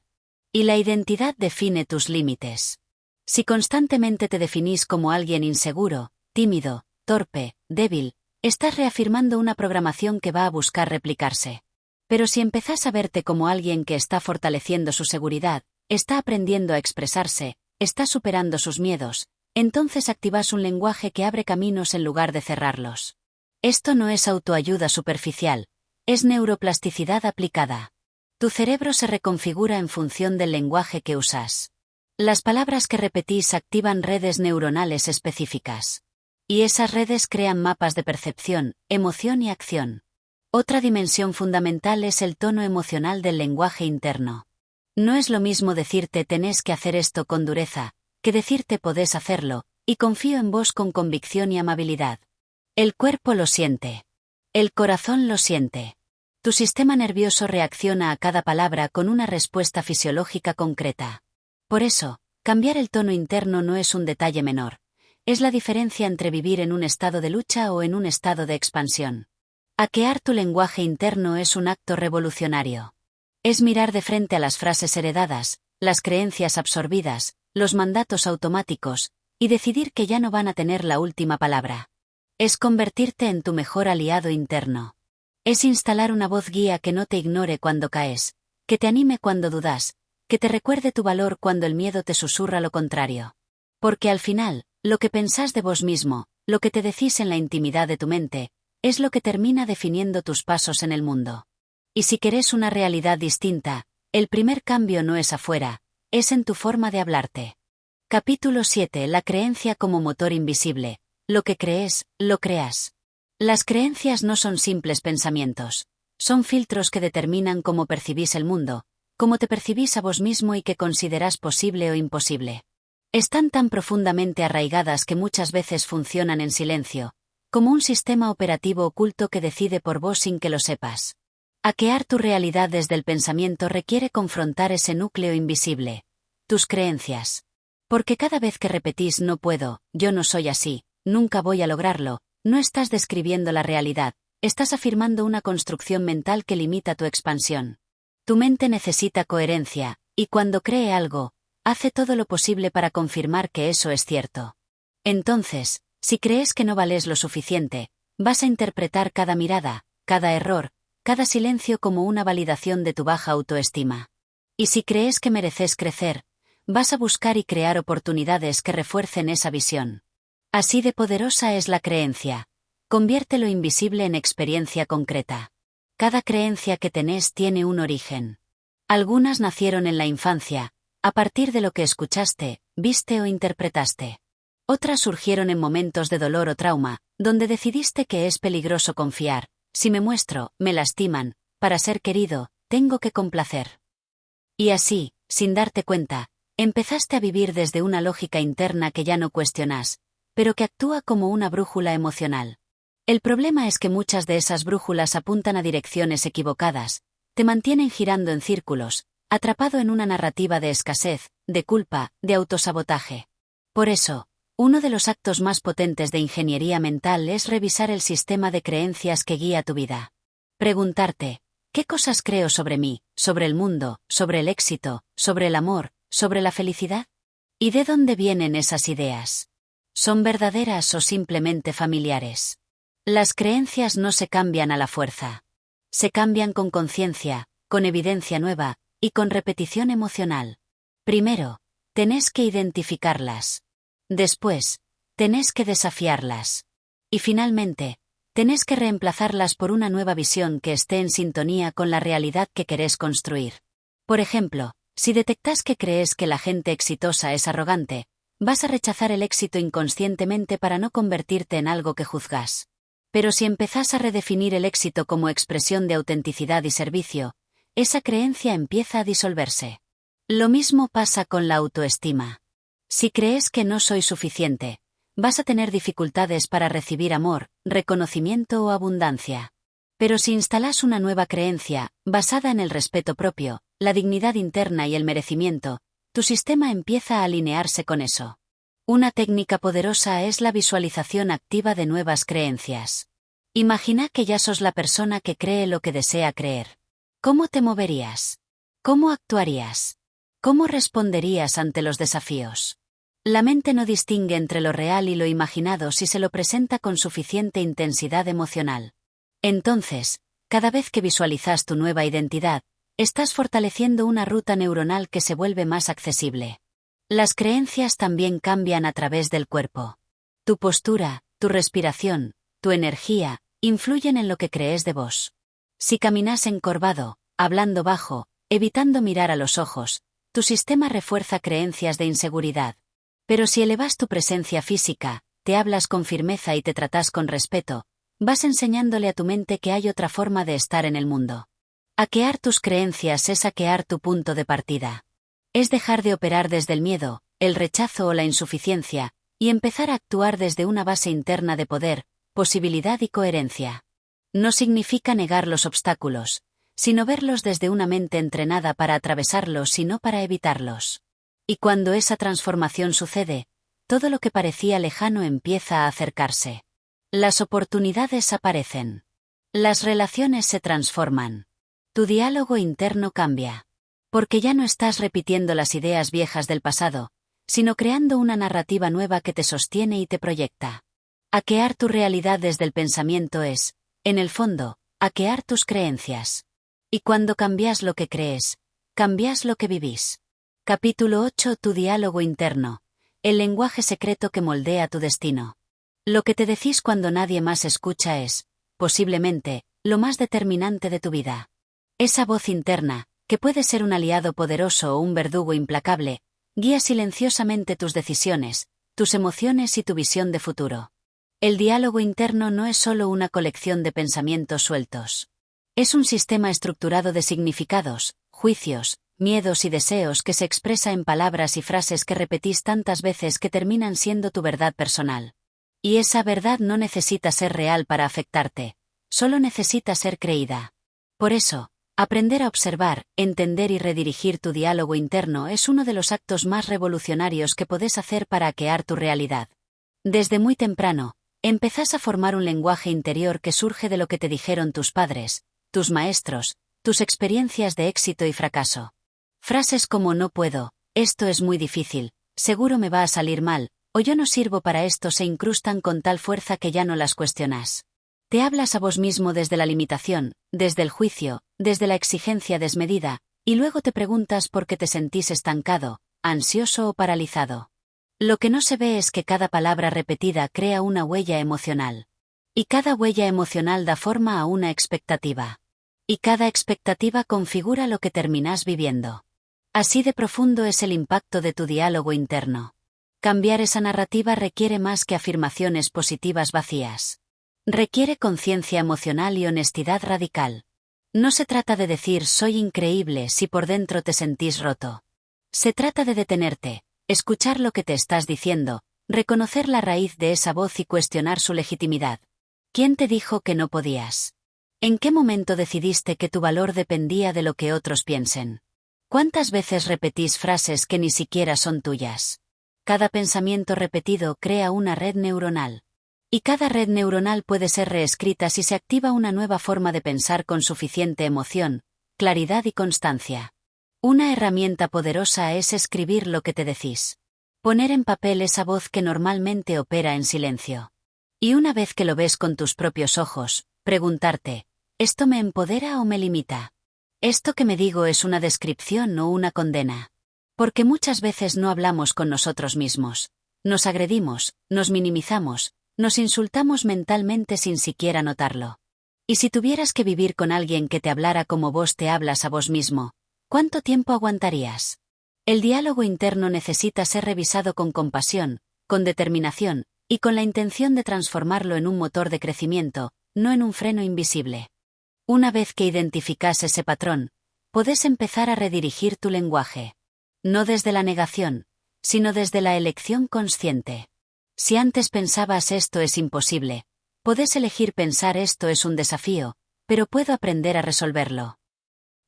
Y la identidad define tus límites. Si constantemente te definís como alguien inseguro, tímido, torpe, débil, estás reafirmando una programación que va a buscar replicarse. Pero si empezás a verte como alguien que está fortaleciendo su seguridad, está aprendiendo a expresarse, está superando sus miedos, entonces activás un lenguaje que abre caminos en lugar de cerrarlos. Esto no es autoayuda superficial, es neuroplasticidad aplicada. Tu cerebro se reconfigura en función del lenguaje que usas. Las palabras que repetís activan redes neuronales específicas. Y esas redes crean mapas de percepción, emoción y acción. Otra dimensión fundamental es el tono emocional del lenguaje interno. No es lo mismo decirte tenés que hacer esto con dureza, que decirte podés hacerlo, y confío en vos con convicción y amabilidad. El cuerpo lo siente. El corazón lo siente. Tu sistema nervioso reacciona a cada palabra con una respuesta fisiológica concreta. Por eso, cambiar el tono interno no es un detalle menor. Es la diferencia entre vivir en un estado de lucha o en un estado de expansión. Hackear tu lenguaje interno es un acto revolucionario. Es mirar de frente a las frases heredadas, las creencias absorbidas, los mandatos automáticos, y decidir que ya no van a tener la última palabra. Es convertirte en tu mejor aliado interno. Es instalar una voz guía que no te ignore cuando caes, que te anime cuando dudas, que te recuerde tu valor cuando el miedo te susurra lo contrario. Porque al final, lo que pensás de vos mismo, lo que te decís en la intimidad de tu mente, es lo que termina definiendo tus pasos en el mundo. Y si querés una realidad distinta, el primer cambio no es afuera, es en tu forma de hablarte. Capítulo 7. La creencia como motor invisible. Lo que crees, lo creas. Las creencias no son simples pensamientos. Son filtros que determinan cómo percibís el mundo, cómo te percibís a vos mismo y qué considerás posible o imposible. Están tan profundamente arraigadas que muchas veces funcionan en silencio, como un sistema operativo oculto que decide por vos sin que lo sepas. Hackear tu realidad desde el pensamiento requiere confrontar ese núcleo invisible, tus creencias. Porque cada vez que repetís no puedo, yo no soy así, nunca voy a lograrlo, no estás describiendo la realidad, estás afirmando una construcción mental que limita tu expansión. Tu mente necesita coherencia, y cuando cree algo, hace todo lo posible para confirmar que eso es cierto. Entonces, si crees que no vales lo suficiente, vas a interpretar cada mirada, cada error, cada silencio como una validación de tu baja autoestima. Y si crees que mereces crecer, vas a buscar y crear oportunidades que refuercen esa visión. Así de poderosa es la creencia. Convierte lo invisible en experiencia concreta. Cada creencia que tenés tiene un origen. Algunas nacieron en la infancia, a partir de lo que escuchaste, viste o interpretaste. Otras surgieron en momentos de dolor o trauma, donde decidiste que es peligroso confiar. Si me muestro, me lastiman, para ser querido, tengo que complacer. Y así, sin darte cuenta, empezaste a vivir desde una lógica interna que ya no cuestionas, pero que actúa como una brújula emocional. El problema es que muchas de esas brújulas apuntan a direcciones equivocadas, te mantienen girando en círculos, atrapado en una narrativa de escasez, de culpa, de autosabotaje. Por eso, uno de los actos más potentes de ingeniería mental es revisar el sistema de creencias que guía tu vida. Preguntarte, ¿qué cosas creo sobre mí, sobre el mundo, sobre el éxito, sobre el amor, sobre la felicidad? ¿Y de dónde vienen esas ideas? ¿Son verdaderas o simplemente familiares? Las creencias no se cambian a la fuerza. Se cambian con conciencia, con evidencia nueva, y con repetición emocional. Primero, tenés que identificarlas. Después, tenés que desafiarlas. Y finalmente, tenés que reemplazarlas por una nueva visión que esté en sintonía con la realidad que querés construir. Por ejemplo, si detectas que crees que la gente exitosa es arrogante, vas a rechazar el éxito inconscientemente para no convertirte en algo que juzgas. Pero si empezás a redefinir el éxito como expresión de autenticidad y servicio, esa creencia empieza a disolverse. Lo mismo pasa con la autoestima. Si crees que no soy suficiente, vas a tener dificultades para recibir amor, reconocimiento o abundancia. Pero si instalas una nueva creencia, basada en el respeto propio, la dignidad interna y el merecimiento, tu sistema empieza a alinearse con eso. Una técnica poderosa es la visualización activa de nuevas creencias. Imagina que ya sos la persona que cree lo que desea creer. ¿Cómo te moverías? ¿Cómo actuarías? ¿Cómo responderías ante los desafíos? La mente no distingue entre lo real y lo imaginado si se lo presenta con suficiente intensidad emocional. Entonces, cada vez que visualizas tu nueva identidad, estás fortaleciendo una ruta neuronal que se vuelve más accesible. Las creencias también cambian a través del cuerpo. Tu postura, tu respiración, tu energía, influyen en lo que crees de vos. Si caminas encorvado, hablando bajo, evitando mirar a los ojos, tu sistema refuerza creencias de inseguridad. Pero si elevas tu presencia física, te hablas con firmeza y te tratas con respeto, vas enseñándole a tu mente que hay otra forma de estar en el mundo. Hackear tus creencias es hackear tu punto de partida. Es dejar de operar desde el miedo, el rechazo o la insuficiencia, y empezar a actuar desde una base interna de poder, posibilidad y coherencia. No significa negar los obstáculos, sino verlos desde una mente entrenada para atravesarlos y no para evitarlos. Y cuando esa transformación sucede, todo lo que parecía lejano empieza a acercarse. Las oportunidades aparecen. Las relaciones se transforman. Tu diálogo interno cambia. Porque ya no estás repitiendo las ideas viejas del pasado, sino creando una narrativa nueva que te sostiene y te proyecta. Hackear tu realidad desde el pensamiento es, en el fondo, hackear tus creencias. Y cuando cambias lo que crees, cambias lo que vivís. Capítulo 8. Tu diálogo interno. El lenguaje secreto que moldea tu destino. Lo que te decís cuando nadie más escucha es, posiblemente, lo más determinante de tu vida. Esa voz interna, que puede ser un aliado poderoso o un verdugo implacable, Guía silenciosamente tus decisiones, tus emociones y tu visión de futuro. El diálogo interno no es solo una colección de pensamientos sueltos. Es un sistema estructurado de significados, juicios, miedos y deseos que se expresa en palabras y frases que repetís tantas veces que terminan siendo tu verdad personal. Y esa verdad no necesita ser real para afectarte, solo necesita ser creída. Por eso, aprender a observar, entender y redirigir tu diálogo interno es uno de los actos más revolucionarios que podés hacer para hackear tu realidad. Desde muy temprano, empezás a formar un lenguaje interior que surge de lo que te dijeron tus padres, tus maestros, tus experiencias de éxito y fracaso. Frases como no puedo, esto es muy difícil, seguro me va a salir mal, o yo no sirvo para esto se incrustan con tal fuerza que ya no las cuestionas. Te hablas a vos mismo desde la limitación, desde el juicio, desde la exigencia desmedida, y luego te preguntas por qué te sentís estancado, ansioso o paralizado. Lo que no se ve es que cada palabra repetida crea una huella emocional. Y cada huella emocional da forma a una expectativa. Y cada expectativa configura lo que terminás viviendo. Así de profundo es el impacto de tu diálogo interno. Cambiar esa narrativa requiere más que afirmaciones positivas vacías. Requiere conciencia emocional y honestidad radical. No se trata de decir soy increíble si por dentro te sentís roto. Se trata de detenerte, escuchar lo que te estás diciendo, reconocer la raíz de esa voz y cuestionar su legitimidad. ¿Quién te dijo que no podías? ¿En qué momento decidiste que tu valor dependía de lo que otros piensen? ¿Cuántas veces repetís frases que ni siquiera son tuyas? Cada pensamiento repetido crea una red neuronal. Y cada red neuronal puede ser reescrita si se activa una nueva forma de pensar con suficiente emoción, claridad y constancia. Una herramienta poderosa es escribir lo que te decís. Poner en papel esa voz que normalmente opera en silencio. Y una vez que lo ves con tus propios ojos, preguntarte, ¿esto me empodera o me limita? ¿Esto que me digo es una descripción o una condena? Porque muchas veces no hablamos con nosotros mismos. Nos agredimos, nos minimizamos, nos insultamos mentalmente sin siquiera notarlo. Y si tuvieras que vivir con alguien que te hablara como vos te hablas a vos mismo, ¿cuánto tiempo aguantarías? El diálogo interno necesita ser revisado con compasión, con determinación, y con la intención de transformarlo en un motor de crecimiento, no en un freno invisible. Una vez que identificas ese patrón, podés empezar a redirigir tu lenguaje. No desde la negación, sino desde la elección consciente. Si antes pensabas esto es imposible, podés elegir pensar esto es un desafío, pero puedo aprender a resolverlo.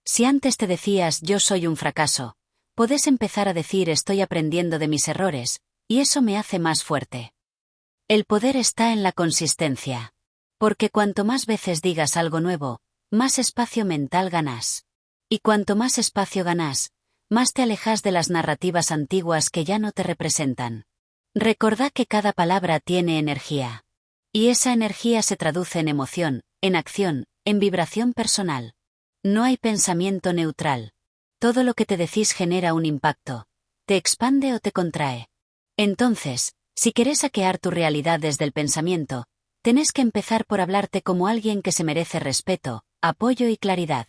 Si antes te decías yo soy un fracaso, podés empezar a decir estoy aprendiendo de mis errores, y eso me hace más fuerte. El poder está en la consistencia. Porque cuanto más veces digas algo nuevo, más espacio mental ganás. Y cuanto más espacio ganás, más te alejas de las narrativas antiguas que ya no te representan. Recordá que cada palabra tiene energía. Y esa energía se traduce en emoción, en acción, en vibración personal. No hay pensamiento neutral. Todo lo que te decís genera un impacto. Te expande o te contrae. Entonces, si querés hackear tu realidad desde el pensamiento, tenés que empezar por hablarte como alguien que se merece respeto, apoyo y claridad.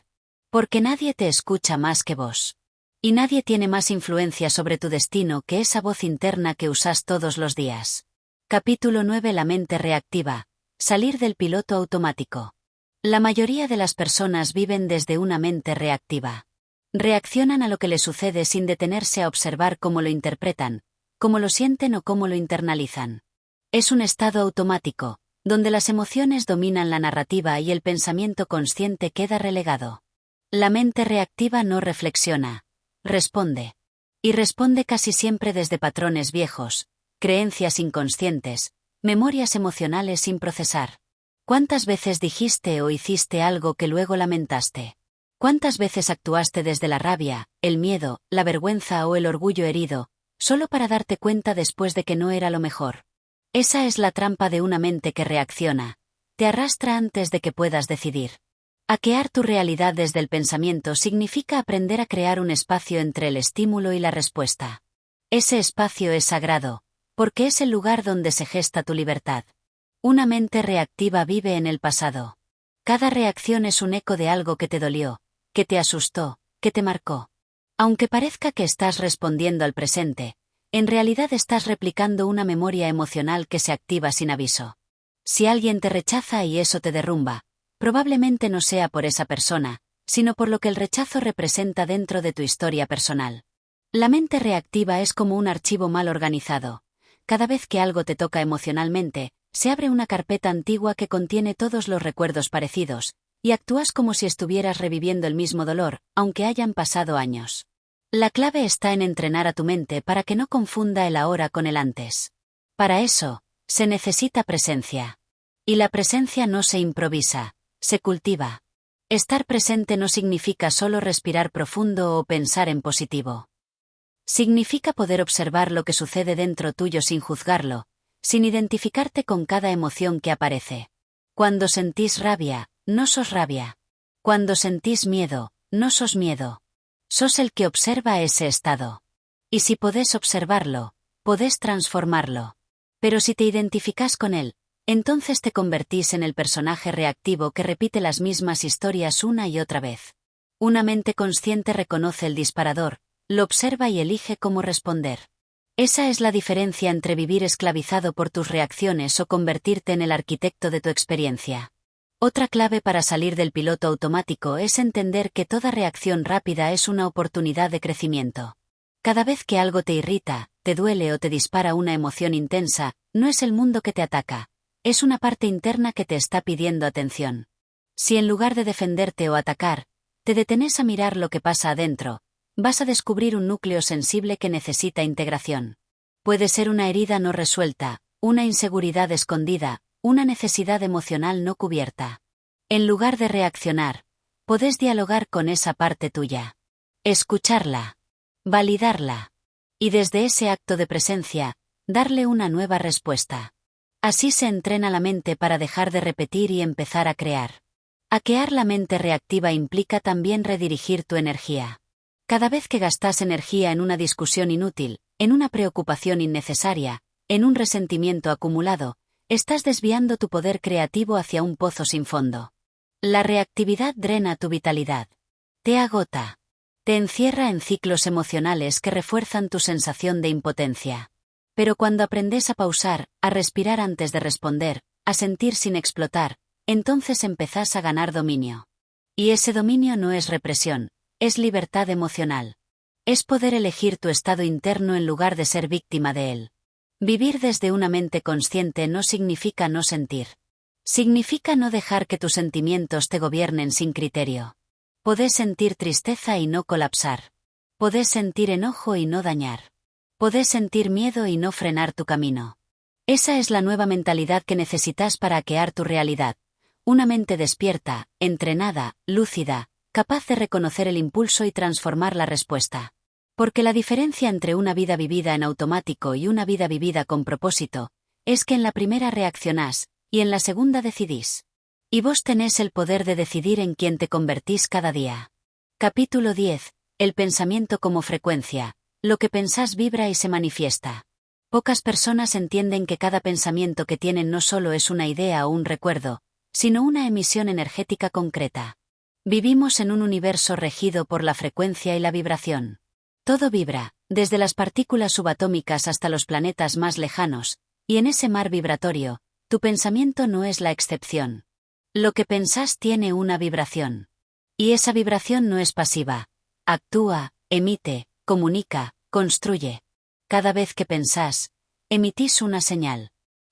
Porque nadie te escucha más que vos. Y nadie tiene más influencia sobre tu destino que esa voz interna que usás todos los días. Capítulo 9. La mente reactiva. Salir del piloto automático. La mayoría de las personas viven desde una mente reactiva. Reaccionan a lo que les sucede sin detenerse a observar cómo lo interpretan, cómo lo sienten o cómo lo internalizan. Es un estado automático, donde las emociones dominan la narrativa y el pensamiento consciente queda relegado. La mente reactiva no reflexiona, responde. Y responde casi siempre desde patrones viejos, creencias inconscientes, memorias emocionales sin procesar. ¿Cuántas veces dijiste o hiciste algo que luego lamentaste? ¿Cuántas veces actuaste desde la rabia, el miedo, la vergüenza o el orgullo herido, solo para darte cuenta después de que no era lo mejor? Esa es la trampa de una mente que reacciona. Te arrastra antes de que puedas decidir. Hackear tu realidad desde el pensamiento significa aprender a crear un espacio entre el estímulo y la respuesta. Ese espacio es sagrado, porque es el lugar donde se gesta tu libertad. Una mente reactiva vive en el pasado. Cada reacción es un eco de algo que te dolió, que te asustó, que te marcó. Aunque parezca que estás respondiendo al presente, en realidad estás replicando una memoria emocional que se activa sin aviso. Si alguien te rechaza y eso te derrumba, probablemente no sea por esa persona, sino por lo que el rechazo representa dentro de tu historia personal. La mente reactiva es como un archivo mal organizado. Cada vez que algo te toca emocionalmente, se abre una carpeta antigua que contiene todos los recuerdos parecidos, y actúas como si estuvieras reviviendo el mismo dolor, aunque hayan pasado años. La clave está en entrenar a tu mente para que no confunda el ahora con el antes. Para eso, se necesita presencia. Y la presencia no se improvisa, se cultiva. Estar presente no significa solo respirar profundo o pensar en positivo. Significa poder observar lo que sucede dentro tuyo sin juzgarlo, sin identificarte con cada emoción que aparece. Cuando sentís rabia, no sos rabia. Cuando sentís miedo, no sos miedo. Sos el que observa ese estado. Y si podés observarlo, podés transformarlo. Pero si te identificás con él, entonces te convertís en el personaje reactivo que repite las mismas historias una y otra vez. Una mente consciente reconoce el disparador, lo observa y elige cómo responder. Esa es la diferencia entre vivir esclavizado por tus reacciones o convertirte en el arquitecto de tu experiencia. Otra clave para salir del piloto automático es entender que toda reacción rápida es una oportunidad de crecimiento. Cada vez que algo te irrita, te duele o te dispara una emoción intensa, no es el mundo que te ataca, es una parte interna que te está pidiendo atención. Si en lugar de defenderte o atacar, te detenés a mirar lo que pasa adentro, vas a descubrir un núcleo sensible que necesita integración. Puede ser una herida no resuelta, una inseguridad escondida, una necesidad emocional no cubierta. En lugar de reaccionar, podés dialogar con esa parte tuya. Escucharla. Validarla. Y desde ese acto de presencia, darle una nueva respuesta. Así se entrena la mente para dejar de repetir y empezar a crear. Hackear la mente reactiva implica también redirigir tu energía. Cada vez que gastas energía en una discusión inútil, en una preocupación innecesaria, en un resentimiento acumulado, estás desviando tu poder creativo hacia un pozo sin fondo. La reactividad drena tu vitalidad. Te agota. Te encierra en ciclos emocionales que refuerzan tu sensación de impotencia. Pero cuando aprendes a pausar, a respirar antes de responder, a sentir sin explotar, entonces empezás a ganar dominio. Y ese dominio no es represión, es libertad emocional. Es poder elegir tu estado interno en lugar de ser víctima de él. Vivir desde una mente consciente no significa no sentir. Significa no dejar que tus sentimientos te gobiernen sin criterio. Podés sentir tristeza y no colapsar. Podés sentir enojo y no dañar. Podés sentir miedo y no frenar tu camino. Esa es la nueva mentalidad que necesitas para hackear tu realidad. Una mente despierta, entrenada, lúcida, capaz de reconocer el impulso y transformar la respuesta. Porque la diferencia entre una vida vivida en automático y una vida vivida con propósito, es que en la primera reaccionás, y en la segunda decidís. Y vos tenés el poder de decidir en quién te convertís cada día. Capítulo 10. El pensamiento como frecuencia. Lo que pensás vibra y se manifiesta. Pocas personas entienden que cada pensamiento que tienen no solo es una idea o un recuerdo, sino una emisión energética concreta. Vivimos en un universo regido por la frecuencia y la vibración. Todo vibra, desde las partículas subatómicas hasta los planetas más lejanos, y en ese mar vibratorio, tu pensamiento no es la excepción. Lo que pensás tiene una vibración. Y esa vibración no es pasiva. Actúa, emite, comunica, construye. Cada vez que pensás, emitís una señal.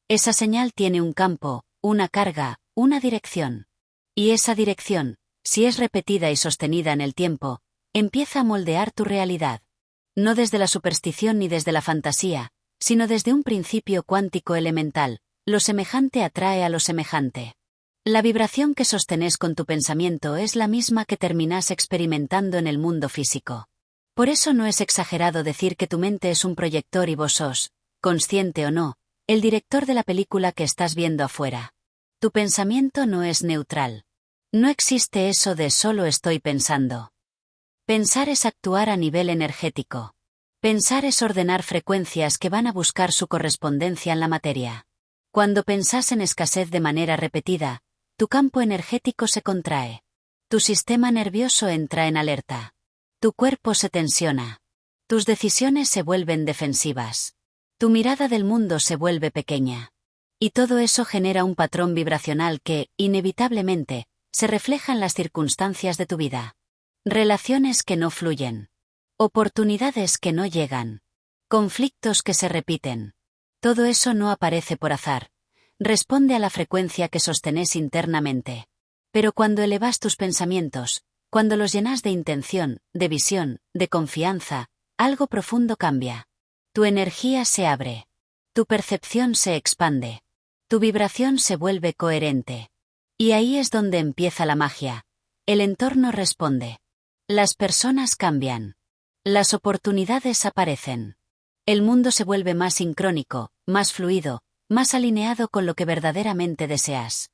Esa señal tiene un campo, una carga, una dirección. Y esa dirección, si es repetida y sostenida en el tiempo, empieza a moldear tu realidad. No desde la superstición ni desde la fantasía, sino desde un principio cuántico elemental, lo semejante atrae a lo semejante. La vibración que sostenés con tu pensamiento es la misma que terminás experimentando en el mundo físico. Por eso no es exagerado decir que tu mente es un proyector y vos sos, consciente o no, el director de la película que estás viendo afuera. Tu pensamiento no es neutral. No existe eso de solo estoy pensando. Pensar es actuar a nivel energético. Pensar es ordenar frecuencias que van a buscar su correspondencia en la materia. Cuando pensás en escasez de manera repetida, tu campo energético se contrae. Tu sistema nervioso entra en alerta. Tu cuerpo se tensiona. Tus decisiones se vuelven defensivas. Tu mirada del mundo se vuelve pequeña. Y todo eso genera un patrón vibracional que, inevitablemente, se refleja en las circunstancias de tu vida. Relaciones que no fluyen. Oportunidades que no llegan. Conflictos que se repiten. Todo eso no aparece por azar. Responde a la frecuencia que sostenes internamente. Pero cuando elevas tus pensamientos, cuando los llenas de intención, de visión, de confianza, algo profundo cambia. Tu energía se abre. Tu percepción se expande. Tu vibración se vuelve coherente. Y ahí es donde empieza la magia. El entorno responde. Las personas cambian. Las oportunidades aparecen. El mundo se vuelve más sincrónico, más fluido, más alineado con lo que verdaderamente deseas.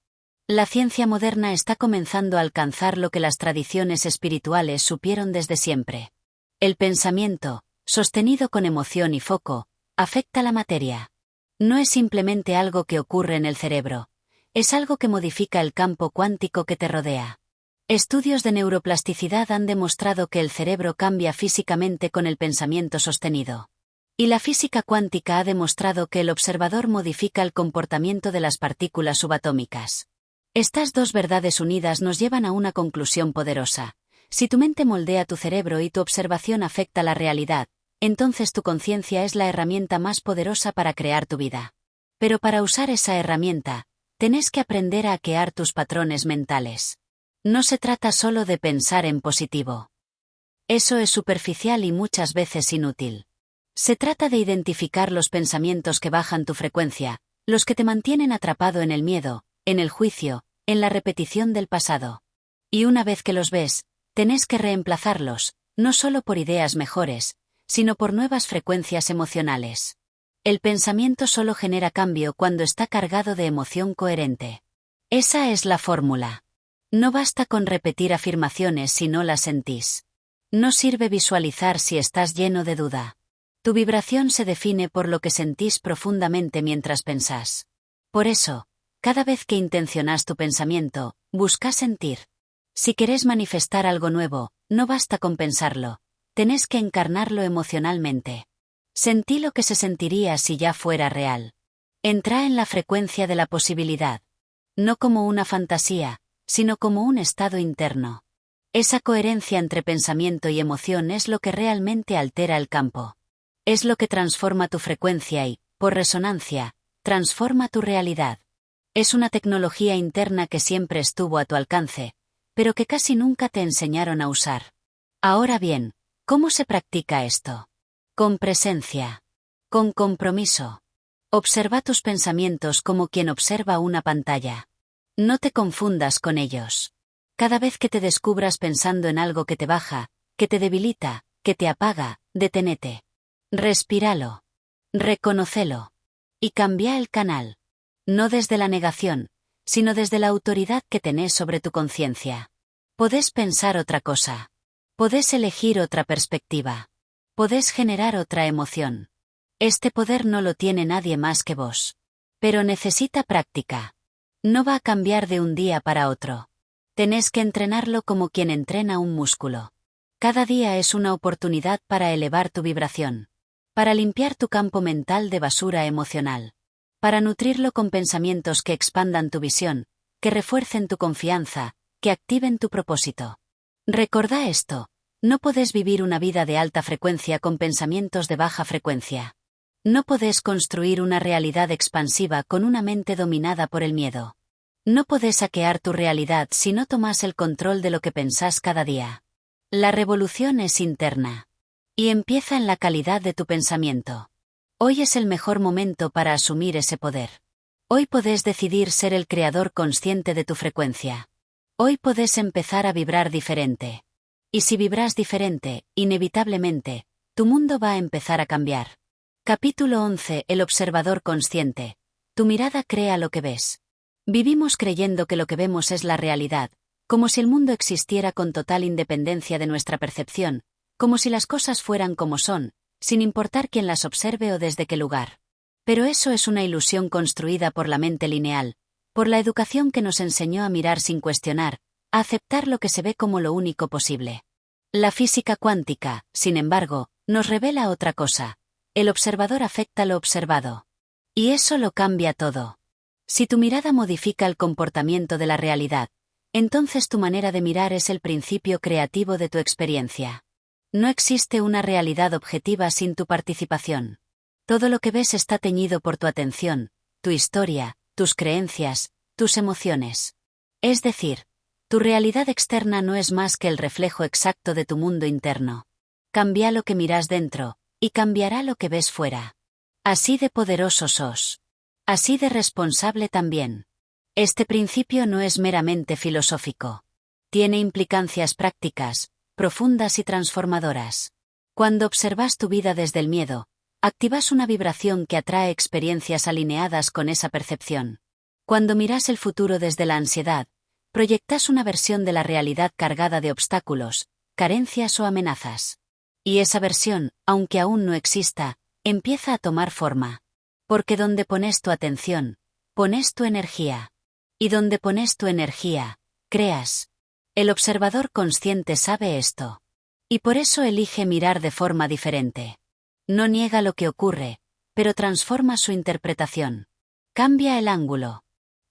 La ciencia moderna está comenzando a alcanzar lo que las tradiciones espirituales supieron desde siempre. El pensamiento, sostenido con emoción y foco, afecta la materia. No es simplemente algo que ocurre en el cerebro, es algo que modifica el campo cuántico que te rodea. Estudios de neuroplasticidad han demostrado que el cerebro cambia físicamente con el pensamiento sostenido. Y la física cuántica ha demostrado que el observador modifica el comportamiento de las partículas subatómicas. Estas dos verdades unidas nos llevan a una conclusión poderosa. Si tu mente moldea tu cerebro y tu observación afecta la realidad, entonces tu conciencia es la herramienta más poderosa para crear tu vida. Pero para usar esa herramienta, tenés que aprender a hackear tus patrones mentales. No se trata solo de pensar en positivo. Eso es superficial y muchas veces inútil. Se trata de identificar los pensamientos que bajan tu frecuencia, los que te mantienen atrapado en el miedo, en el juicio, en la repetición del pasado. Y una vez que los ves, tenés que reemplazarlos, no solo por ideas mejores, sino por nuevas frecuencias emocionales. El pensamiento solo genera cambio cuando está cargado de emoción coherente. Esa es la fórmula. No basta con repetir afirmaciones si no las sentís. No sirve visualizar si estás lleno de duda. Tu vibración se define por lo que sentís profundamente mientras pensás. Por eso, cada vez que intencionas tu pensamiento, busca sentir. Si querés manifestar algo nuevo, no basta con pensarlo, tenés que encarnarlo emocionalmente. Sentí lo que se sentiría si ya fuera real. Entra en la frecuencia de la posibilidad. No como una fantasía, sino como un estado interno. Esa coherencia entre pensamiento y emoción es lo que realmente altera el campo. Es lo que transforma tu frecuencia y, por resonancia, transforma tu realidad. Es una tecnología interna que siempre estuvo a tu alcance, pero que casi nunca te enseñaron a usar. Ahora bien, ¿cómo se practica esto? Con presencia. Con compromiso. Observa tus pensamientos como quien observa una pantalla. No te confundas con ellos. Cada vez que te descubras pensando en algo que te baja, que te debilita, que te apaga, deténete. Respíralo. Reconócelo. Y cambia el canal. No desde la negación, sino desde la autoridad que tenés sobre tu conciencia. Podés pensar otra cosa. Podés elegir otra perspectiva. Podés generar otra emoción. Este poder no lo tiene nadie más que vos. Pero necesita práctica. No va a cambiar de un día para otro. Tenés que entrenarlo como quien entrena un músculo. Cada día es una oportunidad para elevar tu vibración. Para limpiar tu campo mental de basura emocional. Para nutrirlo con pensamientos que expandan tu visión, que refuercen tu confianza, que activen tu propósito. Recordá esto, no podés vivir una vida de alta frecuencia con pensamientos de baja frecuencia. No podés construir una realidad expansiva con una mente dominada por el miedo. No podés hackear tu realidad si no tomás el control de lo que pensás cada día. La revolución es interna. Y empieza en la calidad de tu pensamiento. Hoy es el mejor momento para asumir ese poder. Hoy podés decidir ser el creador consciente de tu frecuencia. Hoy podés empezar a vibrar diferente. Y si vibras diferente, inevitablemente, tu mundo va a empezar a cambiar. Capítulo 11. El observador consciente. Tu mirada crea lo que ves. Vivimos creyendo que lo que vemos es la realidad, como si el mundo existiera con total independencia de nuestra percepción, como si las cosas fueran como son, sin importar quién las observe o desde qué lugar. Pero eso es una ilusión construida por la mente lineal, por la educación que nos enseñó a mirar sin cuestionar, a aceptar lo que se ve como lo único posible. La física cuántica, sin embargo, nos revela otra cosa. El observador afecta lo observado. Y eso lo cambia todo. Si tu mirada modifica el comportamiento de la realidad, entonces tu manera de mirar es el principio creativo de tu experiencia. No existe una realidad objetiva sin tu participación. Todo lo que ves está teñido por tu atención, tu historia, tus creencias, tus emociones. Es decir, tu realidad externa no es más que el reflejo exacto de tu mundo interno. Cambia lo que miras dentro, y cambiará lo que ves fuera. Así de poderoso sos. Así de responsable también. Este principio no es meramente filosófico. Tiene implicancias prácticas, profundas y transformadoras. Cuando observas tu vida desde el miedo, activas una vibración que atrae experiencias alineadas con esa percepción. Cuando miras el futuro desde la ansiedad, proyectas una versión de la realidad cargada de obstáculos, carencias o amenazas. Y esa versión, aunque aún no exista, empieza a tomar forma. Porque donde pones tu atención, pones tu energía. Y donde pones tu energía, creas. El observador consciente sabe esto. Y por eso elige mirar de forma diferente. No niega lo que ocurre, pero transforma su interpretación. Cambia el ángulo.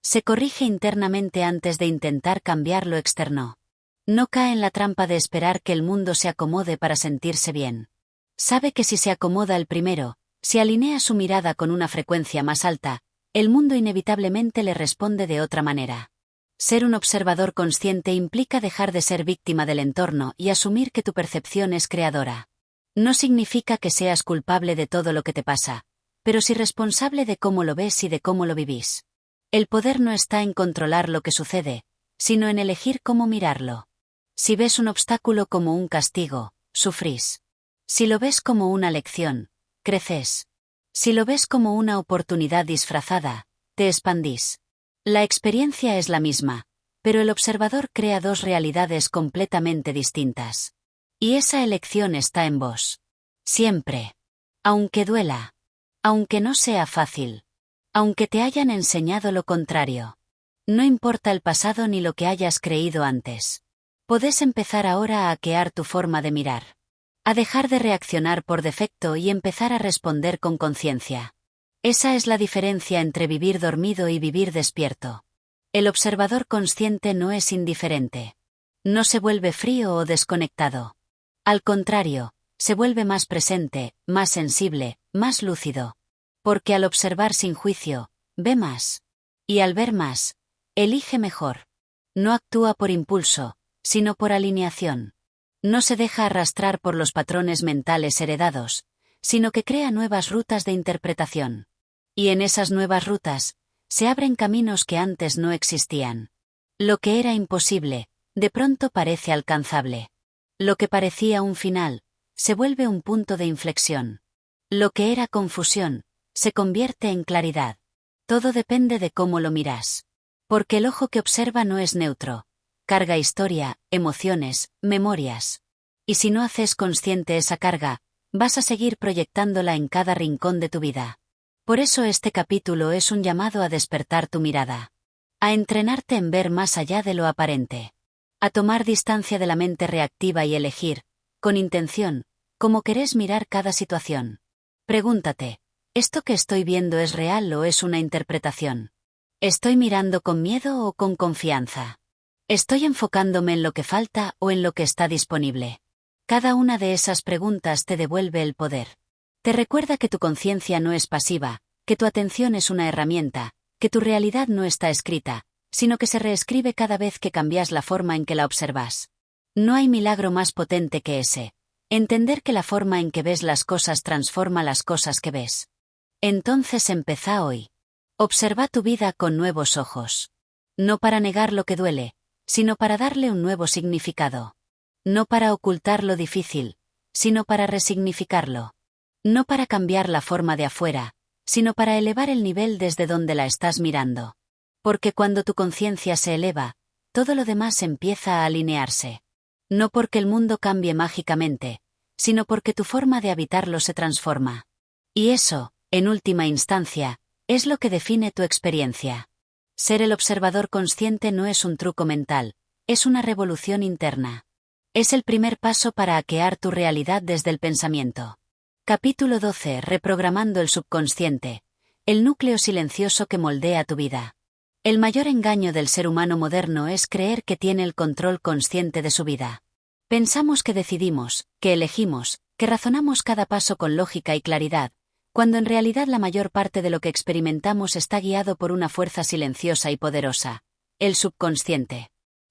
Se corrige internamente antes de intentar cambiar lo externo. No cae en la trampa de esperar que el mundo se acomode para sentirse bien. Sabe que si se acomoda el primero, si alinea su mirada con una frecuencia más alta, el mundo inevitablemente le responde de otra manera. Ser un observador consciente implica dejar de ser víctima del entorno y asumir que tu percepción es creadora. No significa que seas culpable de todo lo que te pasa, pero sí responsable de cómo lo ves y de cómo lo vivís. El poder no está en controlar lo que sucede, sino en elegir cómo mirarlo. Si ves un obstáculo como un castigo, sufrís. Si lo ves como una lección, creces. Si lo ves como una oportunidad disfrazada, te expandís. La experiencia es la misma, pero el observador crea dos realidades completamente distintas. Y esa elección está en vos. Siempre. Aunque duela. Aunque no sea fácil. Aunque te hayan enseñado lo contrario. No importa el pasado ni lo que hayas creído antes. Podés empezar ahora a hackear tu forma de mirar. A dejar de reaccionar por defecto y empezar a responder con conciencia. Esa es la diferencia entre vivir dormido y vivir despierto. El observador consciente no es indiferente. No se vuelve frío o desconectado. Al contrario, se vuelve más presente, más sensible, más lúcido. Porque al observar sin juicio, ve más. Y al ver más, elige mejor. No actúa por impulso, sino por alineación. No se deja arrastrar por los patrones mentales heredados, sino que crea nuevas rutas de interpretación. Y en esas nuevas rutas, se abren caminos que antes no existían. Lo que era imposible, de pronto parece alcanzable. Lo que parecía un final, se vuelve un punto de inflexión. Lo que era confusión, se convierte en claridad. Todo depende de cómo lo miras. Porque el ojo que observa no es neutro. Carga historia, emociones, memorias. Y si no haces consciente esa carga, vas a seguir proyectándola en cada rincón de tu vida. Por eso este capítulo es un llamado a despertar tu mirada. A entrenarte en ver más allá de lo aparente. A tomar distancia de la mente reactiva y elegir, con intención, cómo querés mirar cada situación. Pregúntate, ¿esto que estoy viendo es real o es una interpretación? ¿Estoy mirando con miedo o con confianza? ¿Estoy enfocándome en lo que falta o en lo que está disponible? Cada una de esas preguntas te devuelve el poder. Te recuerda que tu conciencia no es pasiva, que tu atención es una herramienta, que tu realidad no está escrita, sino que se reescribe cada vez que cambias la forma en que la observas. No hay milagro más potente que ese. Entender que la forma en que ves las cosas transforma las cosas que ves. Entonces empezá hoy. Observa tu vida con nuevos ojos. No para negar lo que duele, sino para darle un nuevo significado. No para ocultar lo difícil, sino para resignificarlo. No para cambiar la forma de afuera, sino para elevar el nivel desde donde la estás mirando. Porque cuando tu conciencia se eleva, todo lo demás empieza a alinearse. No porque el mundo cambie mágicamente, sino porque tu forma de habitarlo se transforma. Y eso, en última instancia, es lo que define tu experiencia. Ser el observador consciente no es un truco mental, es una revolución interna. Es el primer paso para hackear tu realidad desde el pensamiento. Capítulo 12. Reprogramando el subconsciente. El núcleo silencioso que moldea tu vida. El mayor engaño del ser humano moderno es creer que tiene el control consciente de su vida. Pensamos que decidimos, que elegimos, que razonamos cada paso con lógica y claridad, cuando en realidad la mayor parte de lo que experimentamos está guiado por una fuerza silenciosa y poderosa, el subconsciente.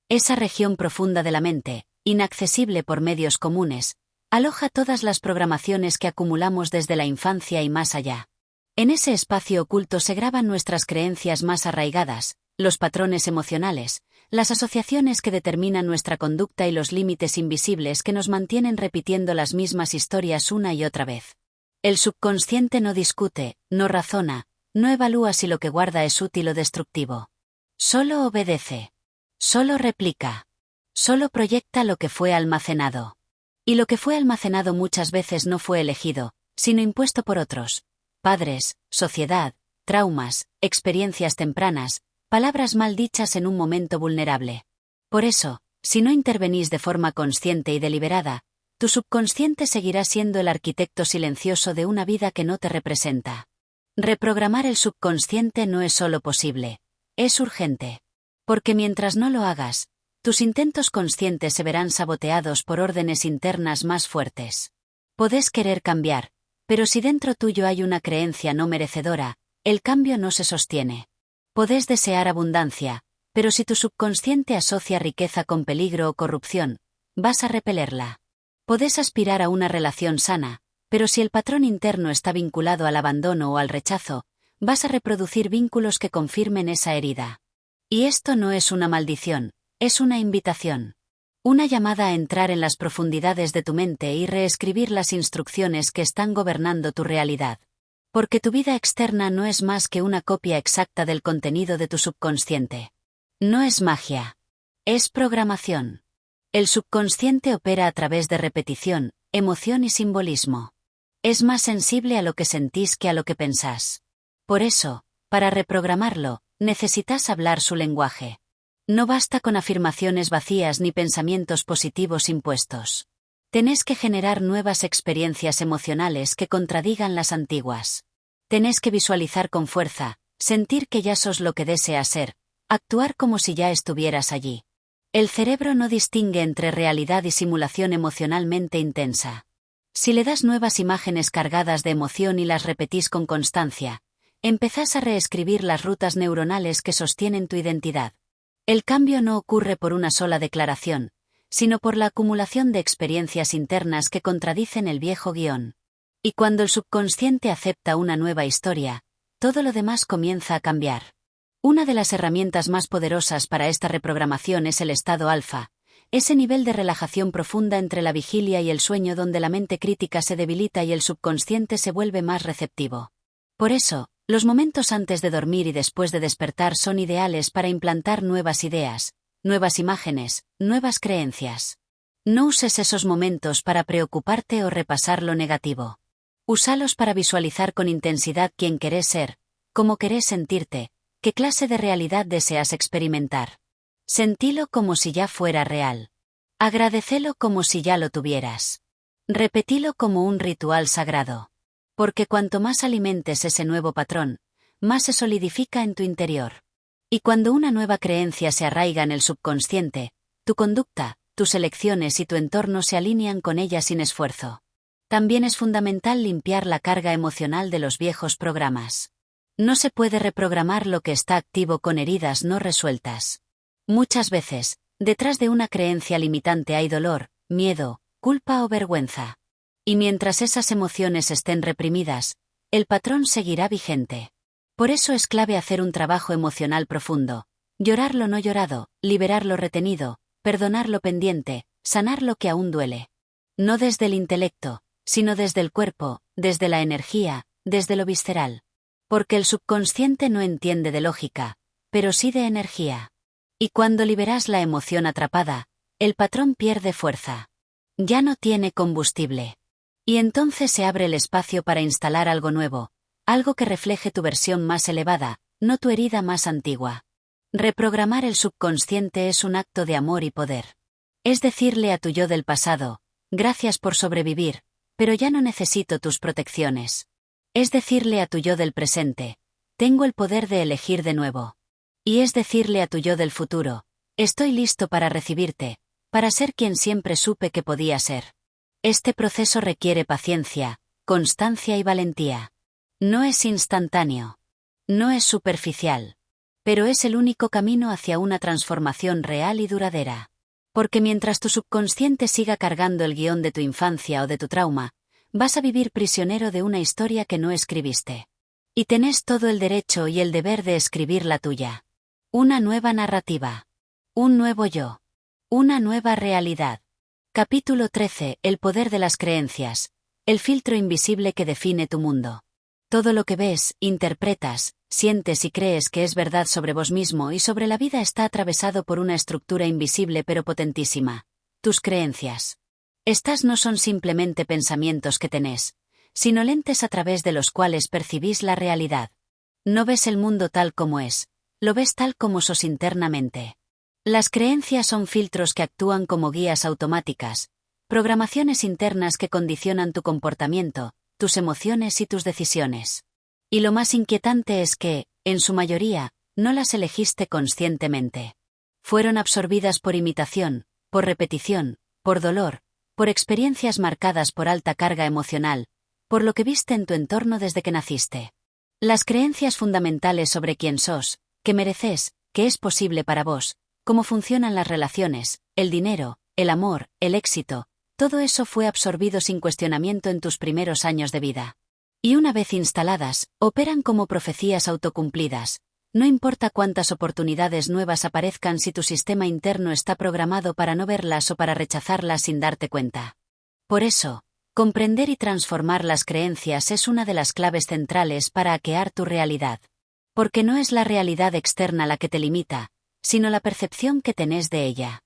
Esa región profunda de la mente, inaccesible por medios comunes, aloja todas las programaciones que acumulamos desde la infancia y más allá. En ese espacio oculto se graban nuestras creencias más arraigadas, los patrones emocionales, las asociaciones que determinan nuestra conducta y los límites invisibles que nos mantienen repitiendo las mismas historias una y otra vez. El subconsciente no discute, no razona, no evalúa si lo que guarda es útil o destructivo. Solo obedece. Solo replica. Solo proyecta lo que fue almacenado. Y lo que fue almacenado muchas veces no fue elegido, sino impuesto por otros. Padres, sociedad, traumas, experiencias tempranas, palabras mal dichas en un momento vulnerable. Por eso, si no intervenís de forma consciente y deliberada, tu subconsciente seguirá siendo el arquitecto silencioso de una vida que no te representa. Reprogramar el subconsciente no es solo posible, es urgente. Porque mientras no lo hagas, tus intentos conscientes se verán saboteados por órdenes internas más fuertes. Podés querer cambiar, pero si dentro tuyo hay una creencia no merecedora, el cambio no se sostiene. Podés desear abundancia, pero si tu subconsciente asocia riqueza con peligro o corrupción, vas a repelerla. Podés aspirar a una relación sana, pero si el patrón interno está vinculado al abandono o al rechazo, vas a reproducir vínculos que confirmen esa herida. Y esto no es una maldición, es una invitación. Una llamada a entrar en las profundidades de tu mente y reescribir las instrucciones que están gobernando tu realidad. Porque tu vida externa no es más que una copia exacta del contenido de tu subconsciente. No es magia. Es programación. El subconsciente opera a través de repetición, emoción y simbolismo. Es más sensible a lo que sentís que a lo que pensás. Por eso, para reprogramarlo, necesitas hablar su lenguaje. No basta con afirmaciones vacías ni pensamientos positivos impuestos. Tenés que generar nuevas experiencias emocionales que contradigan las antiguas. Tenés que visualizar con fuerza, sentir que ya sos lo que deseas ser, actuar como si ya estuvieras allí. El cerebro no distingue entre realidad y simulación emocionalmente intensa. Si le das nuevas imágenes cargadas de emoción y las repetís con constancia, empezás a reescribir las rutas neuronales que sostienen tu identidad. El cambio no ocurre por una sola declaración, sino por la acumulación de experiencias internas que contradicen el viejo guión. Y cuando el subconsciente acepta una nueva historia, todo lo demás comienza a cambiar. Una de las herramientas más poderosas para esta reprogramación es el estado alfa, ese nivel de relajación profunda entre la vigilia y el sueño donde la mente crítica se debilita y el subconsciente se vuelve más receptivo. Por eso, los momentos antes de dormir y después de despertar son ideales para implantar nuevas ideas, nuevas imágenes, nuevas creencias. No uses esos momentos para preocuparte o repasar lo negativo. Úsalos para visualizar con intensidad quién querés ser, cómo querés sentirte, qué clase de realidad deseas experimentar. Sentilo como si ya fuera real. Agradecelo como si ya lo tuvieras. Repetilo como un ritual sagrado. Porque cuanto más alimentes ese nuevo patrón, más se solidifica en tu interior. Y cuando una nueva creencia se arraiga en el subconsciente, tu conducta, tus elecciones y tu entorno se alinean con ella sin esfuerzo. También es fundamental limpiar la carga emocional de los viejos programas. No se puede reprogramar lo que está activo con heridas no resueltas. Muchas veces, detrás de una creencia limitante hay dolor, miedo, culpa o vergüenza. Y mientras esas emociones estén reprimidas, el patrón seguirá vigente. Por eso es clave hacer un trabajo emocional profundo, llorar lo no llorado, liberar lo retenido, perdonar lo pendiente, sanar lo que aún duele. No desde el intelecto, sino desde el cuerpo, desde la energía, desde lo visceral. Porque el subconsciente no entiende de lógica, pero sí de energía. Y cuando liberas la emoción atrapada, el patrón pierde fuerza. Ya no tiene combustible. Y entonces se abre el espacio para instalar algo nuevo, algo que refleje tu versión más elevada, no tu herida más antigua. Reprogramar el subconsciente es un acto de amor y poder. Es decirle a tu yo del pasado, gracias por sobrevivir, pero ya no necesito tus protecciones. Es decirle a tu yo del presente, tengo el poder de elegir de nuevo. Y es decirle a tu yo del futuro, estoy listo para recibirte, para ser quien siempre supe que podía ser. Este proceso requiere paciencia, constancia y valentía. No es instantáneo. No es superficial. Pero es el único camino hacia una transformación real y duradera. Porque mientras tu subconsciente siga cargando el guión de tu infancia o de tu trauma, vas a vivir prisionero de una historia que no escribiste. Y tenés todo el derecho y el deber de escribir la tuya. Una nueva narrativa. Un nuevo yo. Una nueva realidad. Capítulo 13. El poder de las creencias. El filtro invisible que define tu mundo. Todo lo que ves, interpretas, sientes y crees que es verdad sobre vos mismo y sobre la vida está atravesado por una estructura invisible pero potentísima. Tus creencias. Estas no son simplemente pensamientos que tenés, sino lentes a través de los cuales percibís la realidad. No ves el mundo tal como es, lo ves tal como sos internamente. Las creencias son filtros que actúan como guías automáticas, programaciones internas que condicionan tu comportamiento, tus emociones y tus decisiones. Y lo más inquietante es que, en su mayoría, no las elegiste conscientemente. Fueron absorbidas por imitación, por repetición, por dolor, por experiencias marcadas por alta carga emocional, por lo que viste en tu entorno desde que naciste. Las creencias fundamentales sobre quién sos, qué mereces, qué es posible para vos, cómo funcionan las relaciones, el dinero, el amor, el éxito, todo eso fue absorbido sin cuestionamiento en tus primeros años de vida. Y una vez instaladas, operan como profecías autocumplidas. No importa cuántas oportunidades nuevas aparezcan si tu sistema interno está programado para no verlas o para rechazarlas sin darte cuenta. Por eso, comprender y transformar las creencias es una de las claves centrales para hackear tu realidad. Porque no es la realidad externa la que te limita, sino la percepción que tenés de ella.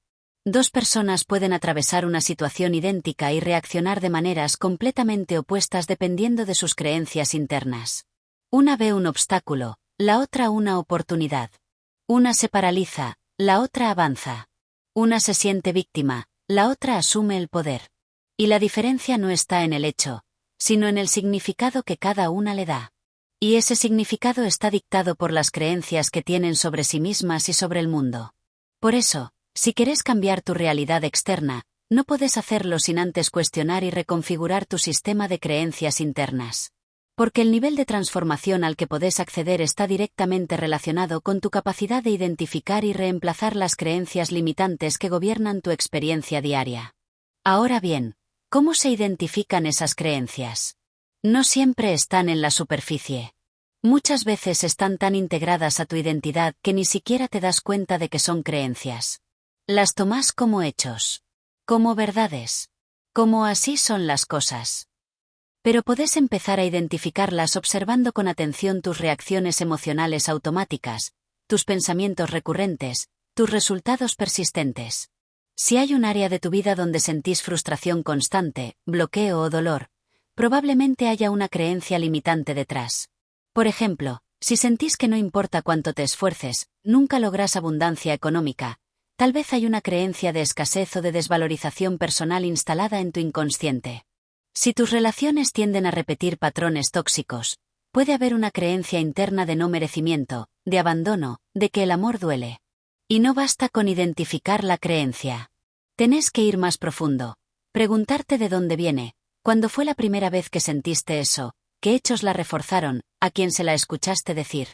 Dos personas pueden atravesar una situación idéntica y reaccionar de maneras completamente opuestas dependiendo de sus creencias internas. Una ve un obstáculo, la otra una oportunidad. Una se paraliza, la otra avanza. Una se siente víctima, la otra asume el poder. Y la diferencia no está en el hecho, sino en el significado que cada una le da. Y ese significado está dictado por las creencias que tienen sobre sí mismas y sobre el mundo. Por eso, si querés cambiar tu realidad externa, no podés hacerlo sin antes cuestionar y reconfigurar tu sistema de creencias internas. Porque el nivel de transformación al que podés acceder está directamente relacionado con tu capacidad de identificar y reemplazar las creencias limitantes que gobiernan tu experiencia diaria. Ahora bien, ¿cómo se identifican esas creencias? No siempre están en la superficie. Muchas veces están tan integradas a tu identidad que ni siquiera te das cuenta de que son creencias. Las tomás como hechos, como verdades, como así son las cosas. Pero podés empezar a identificarlas observando con atención tus reacciones emocionales automáticas, tus pensamientos recurrentes, tus resultados persistentes. Si hay un área de tu vida donde sentís frustración constante, bloqueo o dolor, probablemente haya una creencia limitante detrás. Por ejemplo, si sentís que no importa cuánto te esfuerces, nunca lográs abundancia económica, tal vez hay una creencia de escasez o de desvalorización personal instalada en tu inconsciente. Si tus relaciones tienden a repetir patrones tóxicos, puede haber una creencia interna de no merecimiento, de abandono, de que el amor duele. Y no basta con identificar la creencia. Tenés que ir más profundo, preguntarte de dónde viene, cuándo fue la primera vez que sentiste eso, qué hechos la reforzaron, a quién se la escuchaste decir.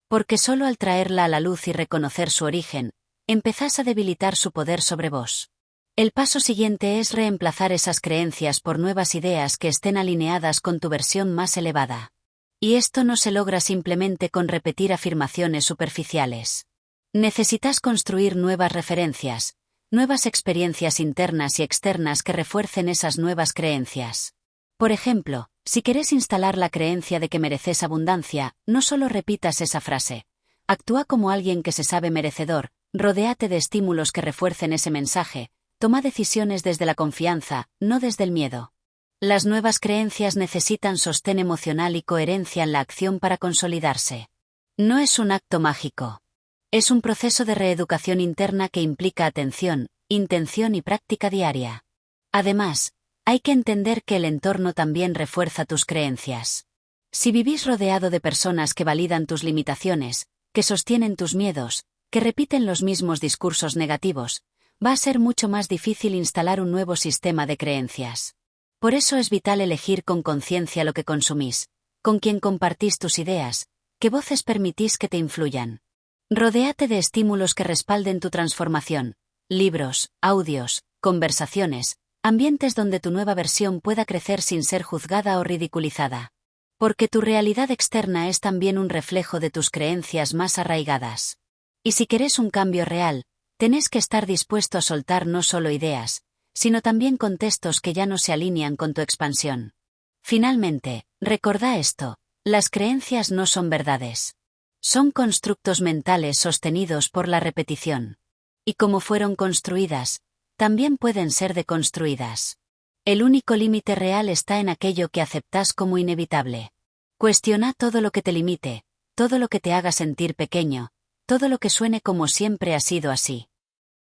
Porque solo al traerla a la luz y reconocer su origen, empezás a debilitar su poder sobre vos. El paso siguiente es reemplazar esas creencias por nuevas ideas que estén alineadas con tu versión más elevada. Y esto no se logra simplemente con repetir afirmaciones superficiales. Necesitas construir nuevas referencias, nuevas experiencias internas y externas que refuercen esas nuevas creencias. Por ejemplo, si querés instalar la creencia de que mereces abundancia, no solo repitas esa frase. Actúa como alguien que se sabe merecedor, rodéate de estímulos que refuercen ese mensaje. Toma decisiones desde la confianza, no desde el miedo. Las nuevas creencias necesitan sostén emocional y coherencia en la acción para consolidarse. No es un acto mágico. Es un proceso de reeducación interna que implica atención, intención y práctica diaria. Además, hay que entender que el entorno también refuerza tus creencias. Si vivís rodeado de personas que validan tus limitaciones, que sostienen tus miedos, que repiten los mismos discursos negativos, va a ser mucho más difícil instalar un nuevo sistema de creencias. Por eso es vital elegir con conciencia lo que consumís, con quién compartís tus ideas, qué voces permitís que te influyan. Rodéate de estímulos que respalden tu transformación, libros, audios, conversaciones, ambientes donde tu nueva versión pueda crecer sin ser juzgada o ridiculizada. Porque tu realidad externa es también un reflejo de tus creencias más arraigadas. Y si querés un cambio real, tenés que estar dispuesto a soltar no solo ideas, sino también contextos que ya no se alinean con tu expansión. Finalmente, recordá esto: las creencias no son verdades. Son constructos mentales sostenidos por la repetición. Y como fueron construidas, también pueden ser deconstruidas. El único límite real está en aquello que aceptás como inevitable. Cuestiona todo lo que te limite, todo lo que te haga sentir pequeño, todo lo que suene como siempre ha sido así.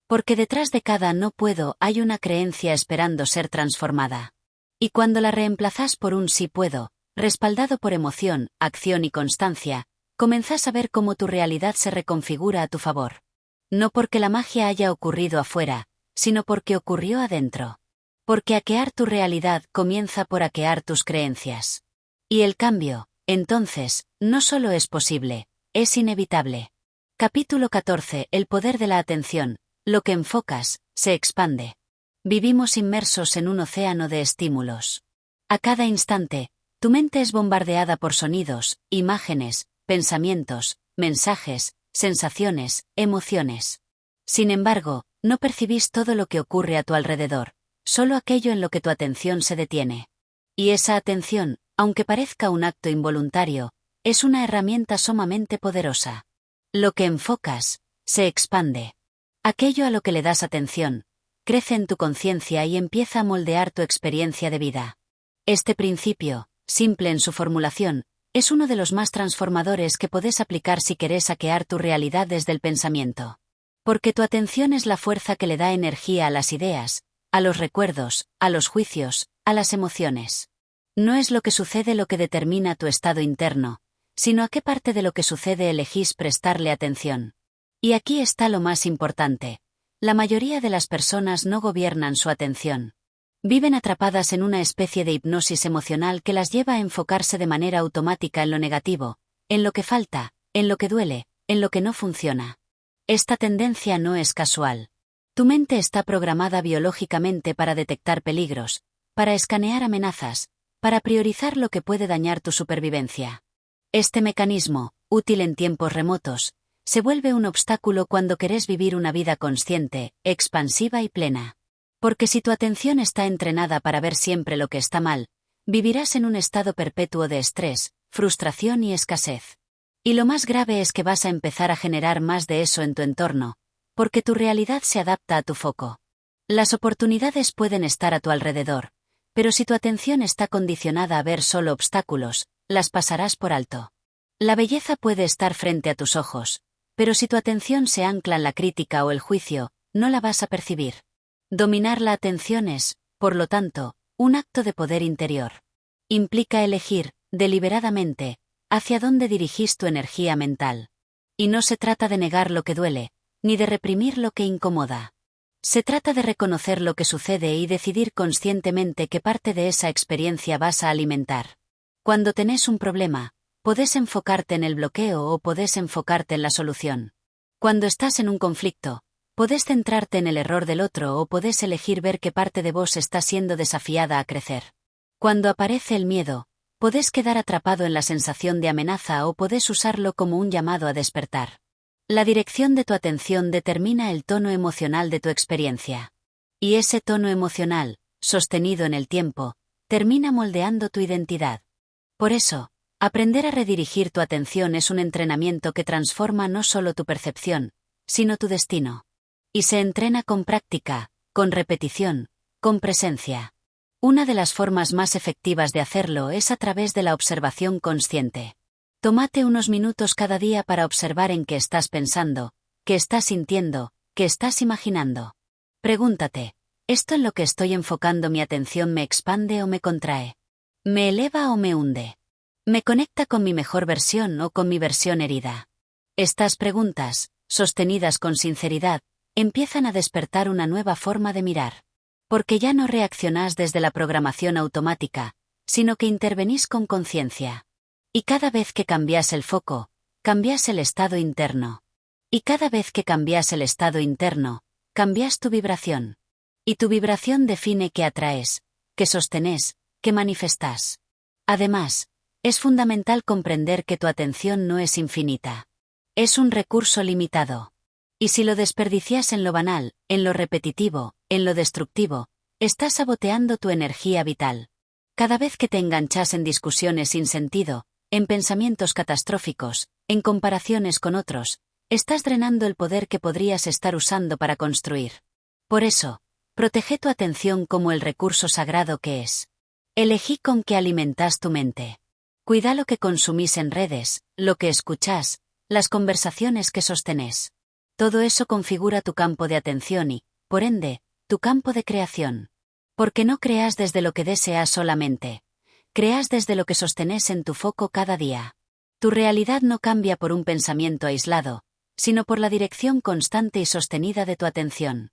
Porque detrás de cada no puedo hay una creencia esperando ser transformada. Y cuando la reemplazás por un sí puedo, respaldado por emoción, acción y constancia, comenzás a ver cómo tu realidad se reconfigura a tu favor. No porque la magia haya ocurrido afuera, sino porque ocurrió adentro. Porque hackear tu realidad comienza por hackear tus creencias. Y el cambio, entonces, no solo es posible, es inevitable. Capítulo 14. El poder de la atención. Lo que enfocas, se expande. Vivimos inmersos en un océano de estímulos. A cada instante, tu mente es bombardeada por sonidos, imágenes, pensamientos, mensajes, sensaciones, emociones. Sin embargo, no percibís todo lo que ocurre a tu alrededor, solo aquello en lo que tu atención se detiene. Y esa atención, aunque parezca un acto involuntario, es una herramienta sumamente poderosa. Lo que enfocas, se expande. Aquello a lo que le das atención, crece en tu conciencia y empieza a moldear tu experiencia de vida. Este principio, simple en su formulación, es uno de los más transformadores que podés aplicar si querés hackear tu realidad desde el pensamiento. Porque tu atención es la fuerza que le da energía a las ideas, a los recuerdos, a los juicios, a las emociones. No es lo que sucede lo que determina tu estado interno, sino a qué parte de lo que sucede elegís prestarle atención. Y aquí está lo más importante: la mayoría de las personas no gobiernan su atención. Viven atrapadas en una especie de hipnosis emocional que las lleva a enfocarse de manera automática en lo negativo, en lo que falta, en lo que duele, en lo que no funciona. Esta tendencia no es casual. Tu mente está programada biológicamente para detectar peligros, para escanear amenazas, para priorizar lo que puede dañar tu supervivencia. Este mecanismo, útil en tiempos remotos, se vuelve un obstáculo cuando querés vivir una vida consciente, expansiva y plena. Porque si tu atención está entrenada para ver siempre lo que está mal, vivirás en un estado perpetuo de estrés, frustración y escasez. Y lo más grave es que vas a empezar a generar más de eso en tu entorno, porque tu realidad se adapta a tu foco. Las oportunidades pueden estar a tu alrededor, pero si tu atención está condicionada a ver solo obstáculos, las pasarás por alto. La belleza puede estar frente a tus ojos, pero si tu atención se ancla en la crítica o el juicio, no la vas a percibir. Dominar la atención es, por lo tanto, un acto de poder interior. Implica elegir, deliberadamente, hacia dónde dirigís tu energía mental. Y no se trata de negar lo que duele, ni de reprimir lo que incomoda. Se trata de reconocer lo que sucede y decidir conscientemente qué parte de esa experiencia vas a alimentar. Cuando tenés un problema, podés enfocarte en el bloqueo o podés enfocarte en la solución. Cuando estás en un conflicto, podés centrarte en el error del otro o podés elegir ver qué parte de vos está siendo desafiada a crecer. Cuando aparece el miedo, podés quedar atrapado en la sensación de amenaza o podés usarlo como un llamado a despertar. La dirección de tu atención determina el tono emocional de tu experiencia. Y ese tono emocional, sostenido en el tiempo, termina moldeando tu identidad. Por eso, aprender a redirigir tu atención es un entrenamiento que transforma no solo tu percepción, sino tu destino. Y se entrena con práctica, con repetición, con presencia. Una de las formas más efectivas de hacerlo es a través de la observación consciente. Tómate unos minutos cada día para observar en qué estás pensando, qué estás sintiendo, qué estás imaginando. Pregúntate, ¿esto en lo que estoy enfocando mi atención me expande o me contrae? ¿Me eleva o me hunde? ¿Me conecta con mi mejor versión o con mi versión herida? Estas preguntas, sostenidas con sinceridad, empiezan a despertar una nueva forma de mirar. Porque ya no reaccionás desde la programación automática, sino que intervenís con conciencia. Y cada vez que cambias el foco, cambias el estado interno. Y cada vez que cambias el estado interno, cambias tu vibración. Y tu vibración define qué atraes, qué sostenés, qué manifestás. Además, es fundamental comprender que tu atención no es infinita. Es un recurso limitado. Y si lo desperdicias en lo banal, en lo repetitivo, en lo destructivo, estás saboteando tu energía vital. Cada vez que te enganchas en discusiones sin sentido, en pensamientos catastróficos, en comparaciones con otros, estás drenando el poder que podrías estar usando para construir. Por eso, protege tu atención como el recurso sagrado que es. Elegí con qué alimentas tu mente. Cuida lo que consumís en redes, lo que escuchás, las conversaciones que sostenés. Todo eso configura tu campo de atención y, por ende, tu campo de creación. Porque no creas desde lo que deseas solamente. Creas desde lo que sostenés en tu foco cada día. Tu realidad no cambia por un pensamiento aislado, sino por la dirección constante y sostenida de tu atención.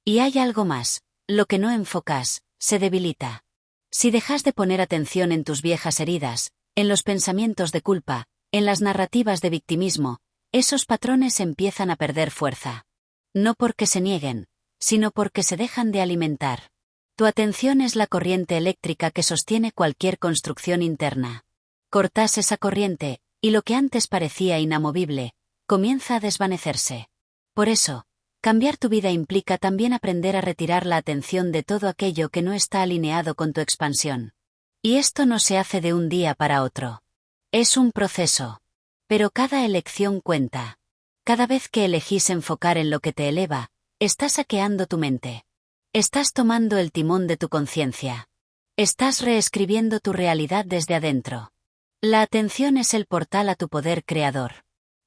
Y hay algo más, lo que no enfocas, se debilita. Si dejas de poner atención en tus viejas heridas, en los pensamientos de culpa, en las narrativas de victimismo, esos patrones empiezan a perder fuerza. No porque se nieguen, sino porque se dejan de alimentar. Tu atención es la corriente eléctrica que sostiene cualquier construcción interna. Cortas esa corriente, y lo que antes parecía inamovible, comienza a desvanecerse. Por eso, cambiar tu vida implica también aprender a retirar la atención de todo aquello que no está alineado con tu expansión. Y esto no se hace de un día para otro. Es un proceso. Pero cada elección cuenta. Cada vez que elegís enfocar en lo que te eleva, estás saqueando tu mente. Estás tomando el timón de tu conciencia. Estás reescribiendo tu realidad desde adentro. La atención es el portal a tu poder creador.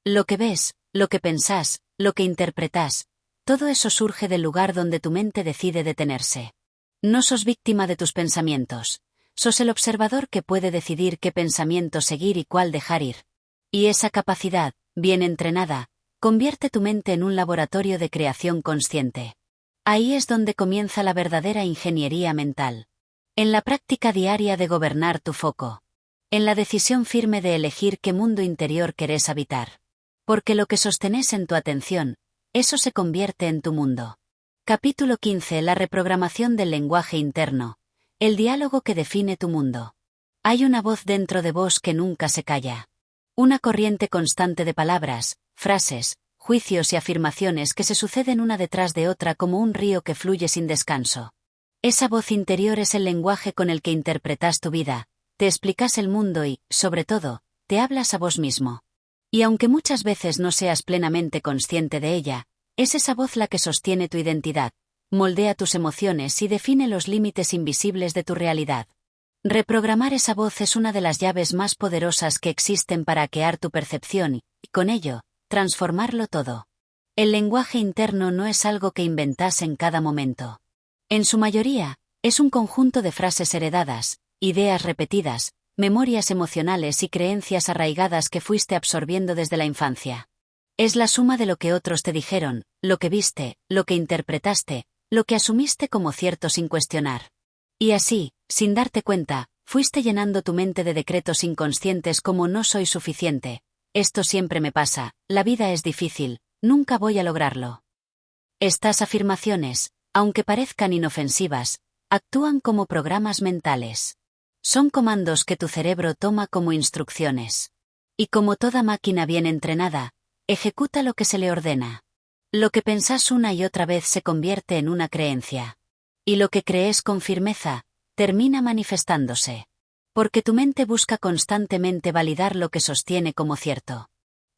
Lo que ves, lo que pensás, lo que interpretás, todo eso surge del lugar donde tu mente decide detenerse. No sos víctima de tus pensamientos. Sos el observador que puede decidir qué pensamiento seguir y cuál dejar ir. Y esa capacidad, bien entrenada, convierte tu mente en un laboratorio de creación consciente. Ahí es donde comienza la verdadera ingeniería mental. En la práctica diaria de gobernar tu foco. En la decisión firme de elegir qué mundo interior querés habitar. Porque lo que sostenés en tu atención, eso se convierte en tu mundo. Capítulo 15. La reprogramación del lenguaje interno. El diálogo que define tu mundo. Hay una voz dentro de vos que nunca se calla. Una corriente constante de palabras, frases, juicios y afirmaciones que se suceden una detrás de otra como un río que fluye sin descanso. Esa voz interior es el lenguaje con el que interpretas tu vida, te explicas el mundo y, sobre todo, te hablas a vos mismo. Y aunque muchas veces no seas plenamente consciente de ella, es esa voz la que sostiene tu identidad, moldea tus emociones y define los límites invisibles de tu realidad. Reprogramar esa voz es una de las llaves más poderosas que existen para hackear tu percepción y, con ello, transformarlo todo. El lenguaje interno no es algo que inventas en cada momento. En su mayoría, es un conjunto de frases heredadas, ideas repetidas, memorias emocionales y creencias arraigadas que fuiste absorbiendo desde la infancia. Es la suma de lo que otros te dijeron, lo que viste, lo que interpretaste, lo que asumiste como cierto sin cuestionar. Y así, sin darte cuenta, fuiste llenando tu mente de decretos inconscientes como no soy suficiente, esto siempre me pasa, la vida es difícil, nunca voy a lograrlo. Estas afirmaciones, aunque parezcan inofensivas, actúan como programas mentales. Son comandos que tu cerebro toma como instrucciones. Y como toda máquina bien entrenada, ejecuta lo que se le ordena. Lo que pensás una y otra vez se convierte en una creencia. Y lo que crees con firmeza, termina manifestándose. Porque tu mente busca constantemente validar lo que sostiene como cierto.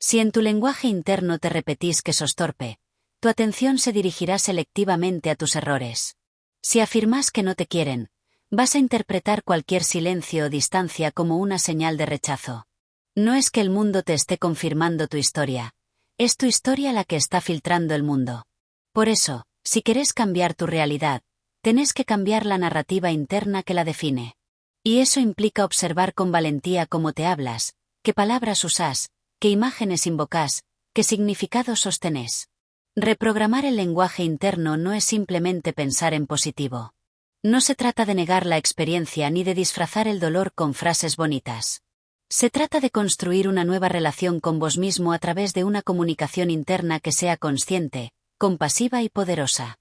Si en tu lenguaje interno te repetís que sos torpe, tu atención se dirigirá selectivamente a tus errores. Si afirmas que no te quieren, vas a interpretar cualquier silencio o distancia como una señal de rechazo. No es que el mundo te esté confirmando tu historia, es tu historia la que está filtrando el mundo. Por eso, Si querés cambiar tu realidad, tenés que cambiar la narrativa interna que la define. Y eso implica observar con valentía cómo te hablas, qué palabras usás, qué imágenes invocás, qué significados sostenés. Reprogramar el lenguaje interno no es simplemente pensar en positivo. No se trata de negar la experiencia ni de disfrazar el dolor con frases bonitas. Se trata de construir una nueva relación con vos mismo a través de una comunicación interna que sea consciente, compasiva y poderosa.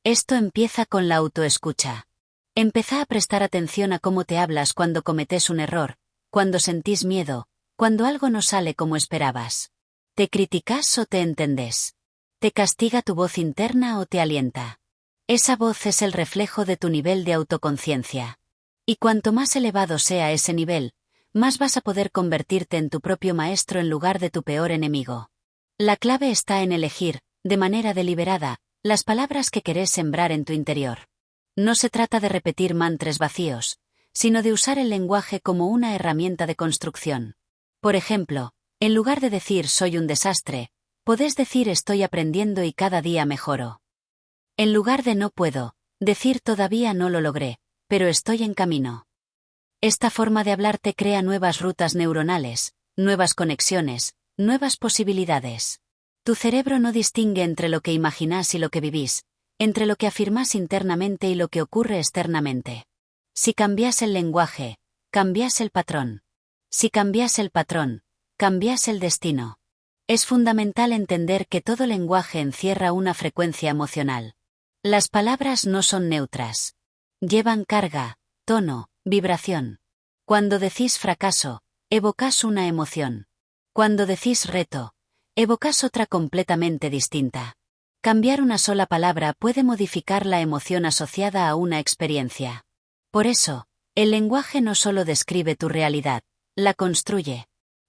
Esto empieza con la autoescucha. Empezá a prestar atención a cómo te hablas cuando cometés un error, cuando sentís miedo, cuando algo no sale como esperabas. ¿Te criticás o te entendés? ¿Te castiga tu voz interna o te alienta? Esa voz es el reflejo de tu nivel de autoconciencia. Y cuanto más elevado sea ese nivel, más vas a poder convertirte en tu propio maestro en lugar de tu peor enemigo. La clave está en elegir, de manera deliberada, las palabras que querés sembrar en tu interior. No se trata de repetir mantras vacíos, sino de usar el lenguaje como una herramienta de construcción. Por ejemplo, en lugar de decir soy un desastre, podés decir estoy aprendiendo y cada día mejoro. En lugar de no puedo, decir todavía no lo logré, pero estoy en camino. Esta forma de hablar te crea nuevas rutas neuronales, nuevas conexiones, nuevas posibilidades. Tu cerebro no distingue entre lo que imaginás y lo que vivís, entre lo que afirmás internamente y lo que ocurre externamente. Si cambias el lenguaje, cambias el patrón. Si cambias el patrón, cambias el destino. Es fundamental entender que todo lenguaje encierra una frecuencia emocional. Las palabras no son neutras. Llevan carga, tono, vibración. Cuando decís fracaso, evocás una emoción. Cuando decís reto, evocás otra completamente distinta. Cambiar una sola palabra puede modificar la emoción asociada a una experiencia. Por eso, el lenguaje no solo describe tu realidad, la construye.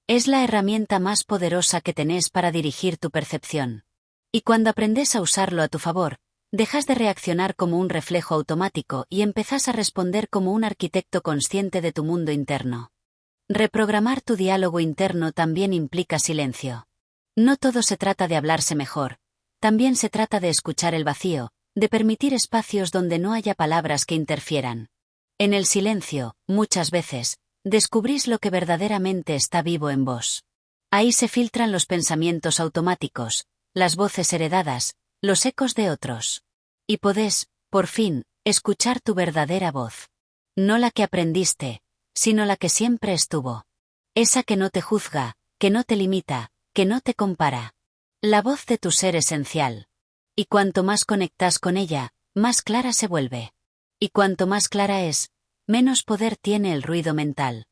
Es la herramienta más poderosa que tenés para dirigir tu percepción. Y cuando aprendes a usarlo a tu favor, dejas de reaccionar como un reflejo automático y empezás a responder como un arquitecto consciente de tu mundo interno. Reprogramar tu diálogo interno también implica silencio. No todo se trata de hablarse mejor, también se trata de escuchar el vacío, de permitir espacios donde no haya palabras que interfieran. En el silencio, muchas veces, descubrís lo que verdaderamente está vivo en vos. Ahí se filtran los pensamientos automáticos, las voces heredadas, los ecos de otros. Y podés, por fin, escuchar tu verdadera voz. No la que aprendiste, sino la que siempre estuvo. Esa que no te juzga, que no te limita, que no te compara. La voz de tu ser esencial. Y cuanto más conectas con ella, más clara se vuelve. Y cuanto más clara es, menos poder tiene el ruido mental.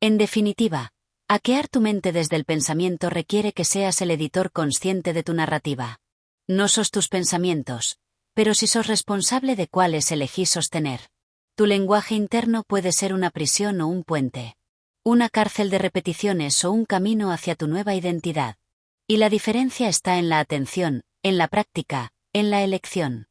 En definitiva, hackear tu mente desde el pensamiento requiere que seas el editor consciente de tu narrativa. No sos tus pensamientos, pero sí sos responsable de cuáles elegís sostener. Tu lenguaje interno puede ser una prisión o un puente. Una cárcel de repeticiones o un camino hacia tu nueva identidad. Y la diferencia está en la atención, en la práctica, en la elección.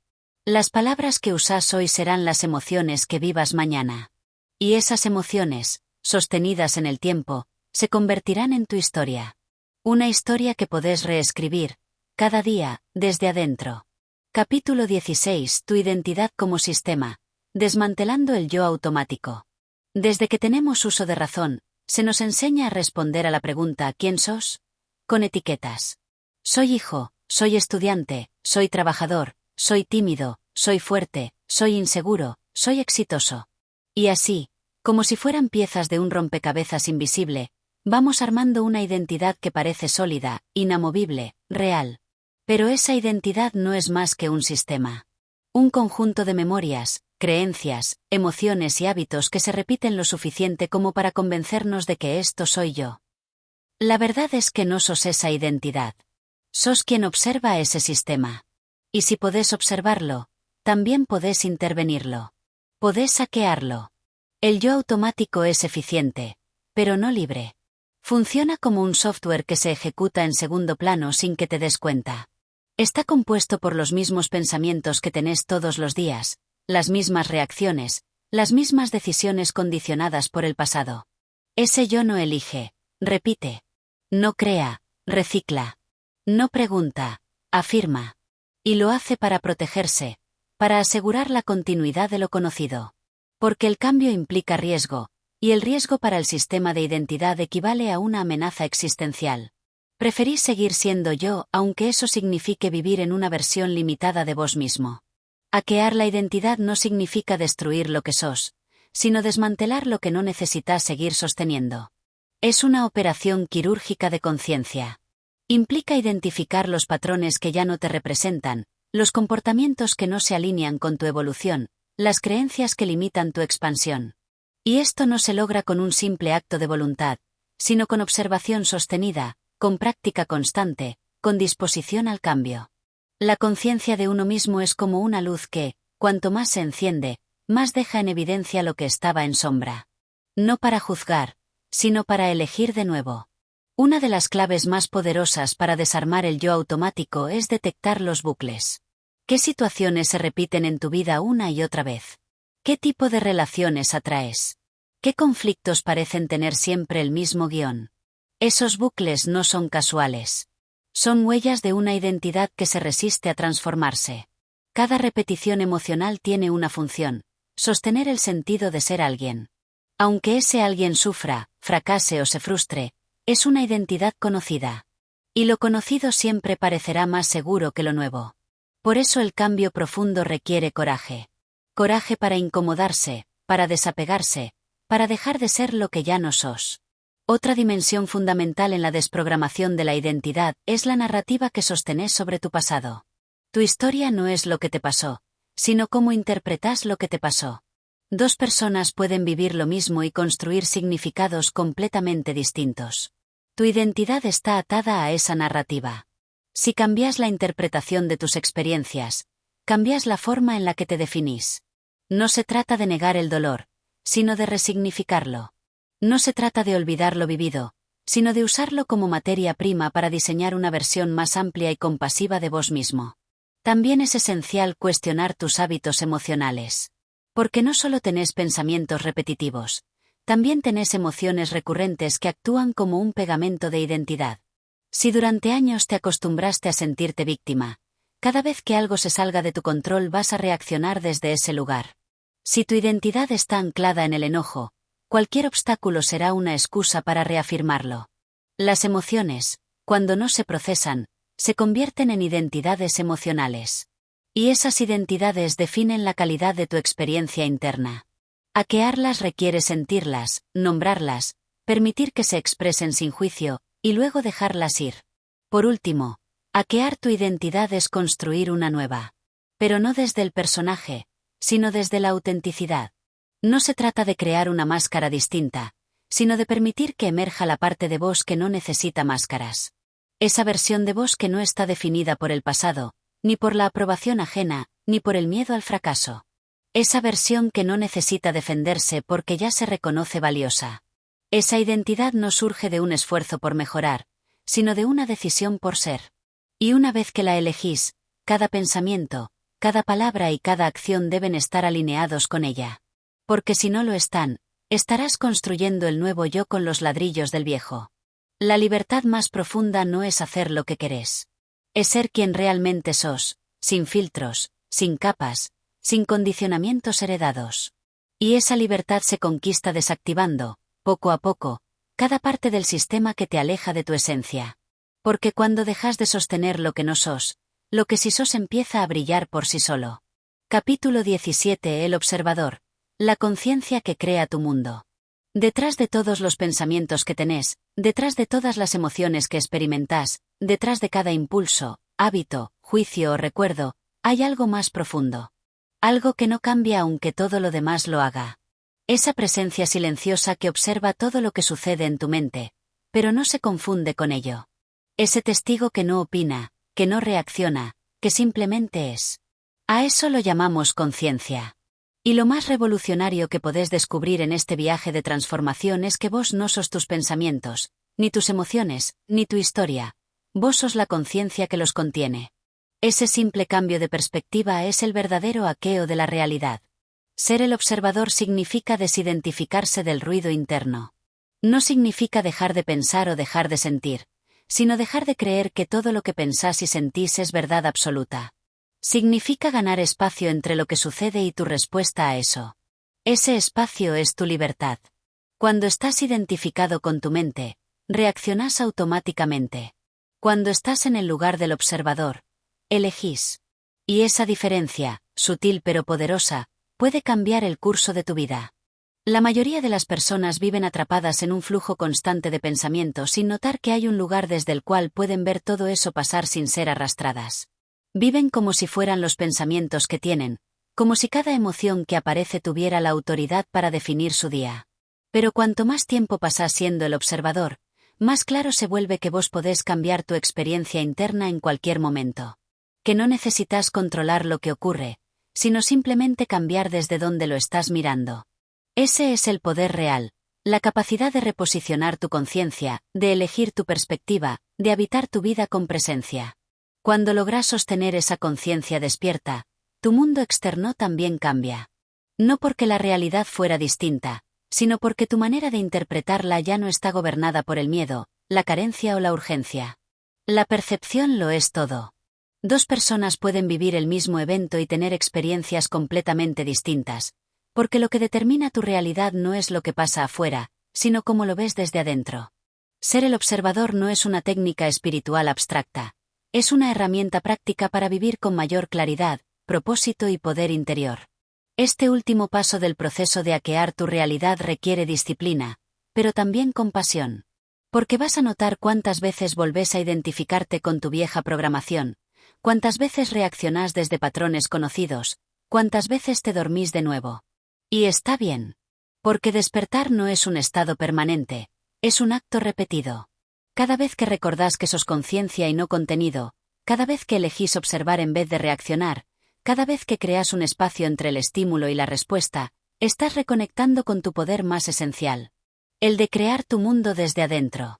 Las palabras que usás hoy serán las emociones que vivas mañana. Y esas emociones, sostenidas en el tiempo, se convertirán en tu historia. Una historia que podés reescribir, cada día, desde adentro. Capítulo 16. Tu identidad como sistema. Desmantelando el yo automático. Desde que tenemos uso de razón, se nos enseña a responder a la pregunta ¿quién sos? Con etiquetas. Soy hijo, soy estudiante, soy trabajador, soy tímido, soy fuerte, soy inseguro, soy exitoso. Y así, como si fueran piezas de un rompecabezas invisible, vamos armando una identidad que parece sólida, inamovible, real. Pero esa identidad no es más que un sistema. Un conjunto de memorias, creencias, emociones y hábitos que se repiten lo suficiente como para convencernos de que esto soy yo. La verdad es que no sos esa identidad. Sos quien observa ese sistema. Y si podés observarlo, también podés intervenirlo. Podés hackearlo. El yo automático es eficiente, pero no libre. Funciona como un software que se ejecuta en segundo plano sin que te des cuenta. Está compuesto por los mismos pensamientos que tenés todos los días, las mismas reacciones, las mismas decisiones condicionadas por el pasado. Ese yo no elige, repite. No crea, recicla. No pregunta, afirma. Y lo hace para protegerse, para asegurar la continuidad de lo conocido. Porque el cambio implica riesgo, y el riesgo para el sistema de identidad equivale a una amenaza existencial. Preferís seguir siendo yo, aunque eso signifique vivir en una versión limitada de vos mismo. Hackear la identidad no significa destruir lo que sos, sino desmantelar lo que no necesitas seguir sosteniendo. Es una operación quirúrgica de conciencia. Implica identificar los patrones que ya no te representan, los comportamientos que no se alinean con tu evolución, las creencias que limitan tu expansión. Y esto no se logra con un simple acto de voluntad, sino con observación sostenida, con práctica constante, con disposición al cambio. La conciencia de uno mismo es como una luz que, cuanto más se enciende, más deja en evidencia lo que estaba en sombra. No para juzgar, sino para elegir de nuevo. Una de las claves más poderosas para desarmar el yo automático es detectar los bucles. ¿Qué situaciones se repiten en tu vida una y otra vez? ¿Qué tipo de relaciones atraes? ¿Qué conflictos parecen tener siempre el mismo guión? Esos bucles no son casuales. Son huellas de una identidad que se resiste a transformarse. Cada repetición emocional tiene una función: sostener el sentido de ser alguien. Aunque ese alguien sufra, fracase o se frustre, es una identidad conocida. Y lo conocido siempre parecerá más seguro que lo nuevo. Por eso el cambio profundo requiere coraje. Coraje para incomodarse, para desapegarse, para dejar de ser lo que ya no sos. Otra dimensión fundamental en la desprogramación de la identidad es la narrativa que sostenés sobre tu pasado. Tu historia no es lo que te pasó, sino cómo interpretas lo que te pasó. Dos personas pueden vivir lo mismo y construir significados completamente distintos. Tu identidad está atada a esa narrativa. Si cambias la interpretación de tus experiencias, cambias la forma en la que te definís. No se trata de negar el dolor, sino de resignificarlo. No se trata de olvidar lo vivido, sino de usarlo como materia prima para diseñar una versión más amplia y compasiva de vos mismo. También es esencial cuestionar tus hábitos emocionales. Porque no solo tenés pensamientos repetitivos, también tenés emociones recurrentes que actúan como un pegamento de identidad. Si durante años te acostumbraste a sentirte víctima, cada vez que algo se salga de tu control vas a reaccionar desde ese lugar. Si tu identidad está anclada en el enojo, cualquier obstáculo será una excusa para reafirmarlo. Las emociones, cuando no se procesan, se convierten en identidades emocionales. Y esas identidades definen la calidad de tu experiencia interna. Hackearlas requiere sentirlas, nombrarlas, permitir que se expresen sin juicio, y luego dejarlas ir. Por último, hackear tu identidad es construir una nueva. Pero no desde el personaje, sino desde la autenticidad. No se trata de crear una máscara distinta, sino de permitir que emerja la parte de vos que no necesita máscaras. Esa versión de vos que no está definida por el pasado, ni por la aprobación ajena, ni por el miedo al fracaso. Esa versión que no necesita defenderse porque ya se reconoce valiosa. Esa identidad no surge de un esfuerzo por mejorar, sino de una decisión por ser. Y una vez que la elegís, cada pensamiento, cada palabra y cada acción deben estar alineados con ella. Porque si no lo están, estarás construyendo el nuevo yo con los ladrillos del viejo. La libertad más profunda no es hacer lo que querés. Es ser quien realmente sos, sin filtros, sin capas, sin condicionamientos heredados. Y esa libertad se conquista desactivando, poco a poco, cada parte del sistema que te aleja de tu esencia. Porque cuando dejas de sostener lo que no sos, lo que sí sos empieza a brillar por sí solo. Capítulo 17. El observador. La conciencia que crea tu mundo. Detrás de todos los pensamientos que tenés, detrás de todas las emociones que experimentás, detrás de cada impulso, hábito, juicio o recuerdo, hay algo más profundo. Algo que no cambia aunque todo lo demás lo haga. Esa presencia silenciosa que observa todo lo que sucede en tu mente, pero no se confunde con ello. Ese testigo que no opina, que no reacciona, que simplemente es. A eso lo llamamos conciencia. Y lo más revolucionario que podés descubrir en este viaje de transformación es que vos no sos tus pensamientos, ni tus emociones, ni tu historia. Vos sos la conciencia que los contiene. Ese simple cambio de perspectiva es el verdadero hackeo de la realidad. Ser el observador significa desidentificarse del ruido interno. No significa dejar de pensar o dejar de sentir, sino dejar de creer que todo lo que pensás y sentís es verdad absoluta. Significa ganar espacio entre lo que sucede y tu respuesta a eso. Ese espacio es tu libertad. Cuando estás identificado con tu mente, reaccionas automáticamente. Cuando estás en el lugar del observador, elegís. Y esa diferencia, sutil pero poderosa, puede cambiar el curso de tu vida. La mayoría de las personas viven atrapadas en un flujo constante de pensamientos sin notar que hay un lugar desde el cual pueden ver todo eso pasar sin ser arrastradas. Viven como si fueran los pensamientos que tienen, como si cada emoción que aparece tuviera la autoridad para definir su día. Pero cuanto más tiempo pasas siendo el observador, más claro se vuelve que vos podés cambiar tu experiencia interna en cualquier momento. Que no necesitas controlar lo que ocurre, sino simplemente cambiar desde donde lo estás mirando. Ese es el poder real, la capacidad de reposicionar tu conciencia, de elegir tu perspectiva, de habitar tu vida con presencia. Cuando logras sostener esa conciencia despierta, tu mundo externo también cambia. No porque la realidad fuera distinta, sino porque tu manera de interpretarla ya no está gobernada por el miedo, la carencia o la urgencia. La percepción lo es todo. Dos personas pueden vivir el mismo evento y tener experiencias completamente distintas, porque lo que determina tu realidad no es lo que pasa afuera, sino cómo lo ves desde adentro. Ser el observador no es una técnica espiritual abstracta, es una herramienta práctica para vivir con mayor claridad, propósito y poder interior. Este último paso del proceso de hackear tu realidad requiere disciplina, pero también compasión. Porque vas a notar cuántas veces volvés a identificarte con tu vieja programación, cuántas veces reaccionás desde patrones conocidos, cuántas veces te dormís de nuevo. Y está bien. Porque despertar no es un estado permanente, es un acto repetido. Cada vez que recordás que sos conciencia y no contenido, cada vez que elegís observar en vez de reaccionar, cada vez que creas un espacio entre el estímulo y la respuesta, estás reconectando con tu poder más esencial. El de crear tu mundo desde adentro.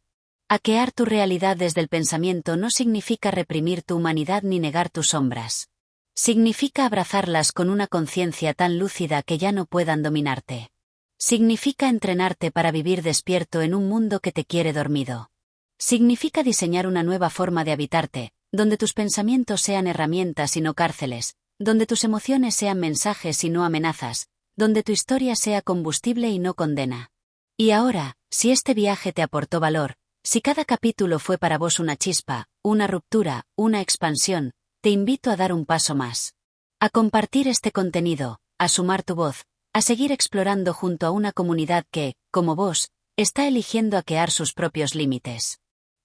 Hackear tu realidad desde el pensamiento no significa reprimir tu humanidad ni negar tus sombras. Significa abrazarlas con una conciencia tan lúcida que ya no puedan dominarte. Significa entrenarte para vivir despierto en un mundo que te quiere dormido. Significa diseñar una nueva forma de habitarte, donde tus pensamientos sean herramientas y no cárceles, donde tus emociones sean mensajes y no amenazas, donde tu historia sea combustible y no condena. Y ahora, si este viaje te aportó valor, si cada capítulo fue para vos una chispa, una ruptura, una expansión, te invito a dar un paso más. A compartir este contenido, a sumar tu voz, a seguir explorando junto a una comunidad que, como vos, está eligiendo hackear sus propios límites.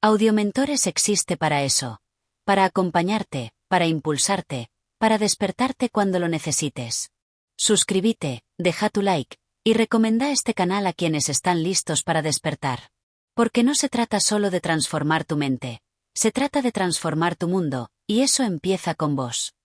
Audiomentores existe para eso. Para acompañarte, para impulsarte, para despertarte cuando lo necesites. Suscríbete, deja tu like, y recomendá este canal a quienes están listos para despertar. Porque no se trata solo de transformar tu mente, se trata de transformar tu mundo, y eso empieza con vos.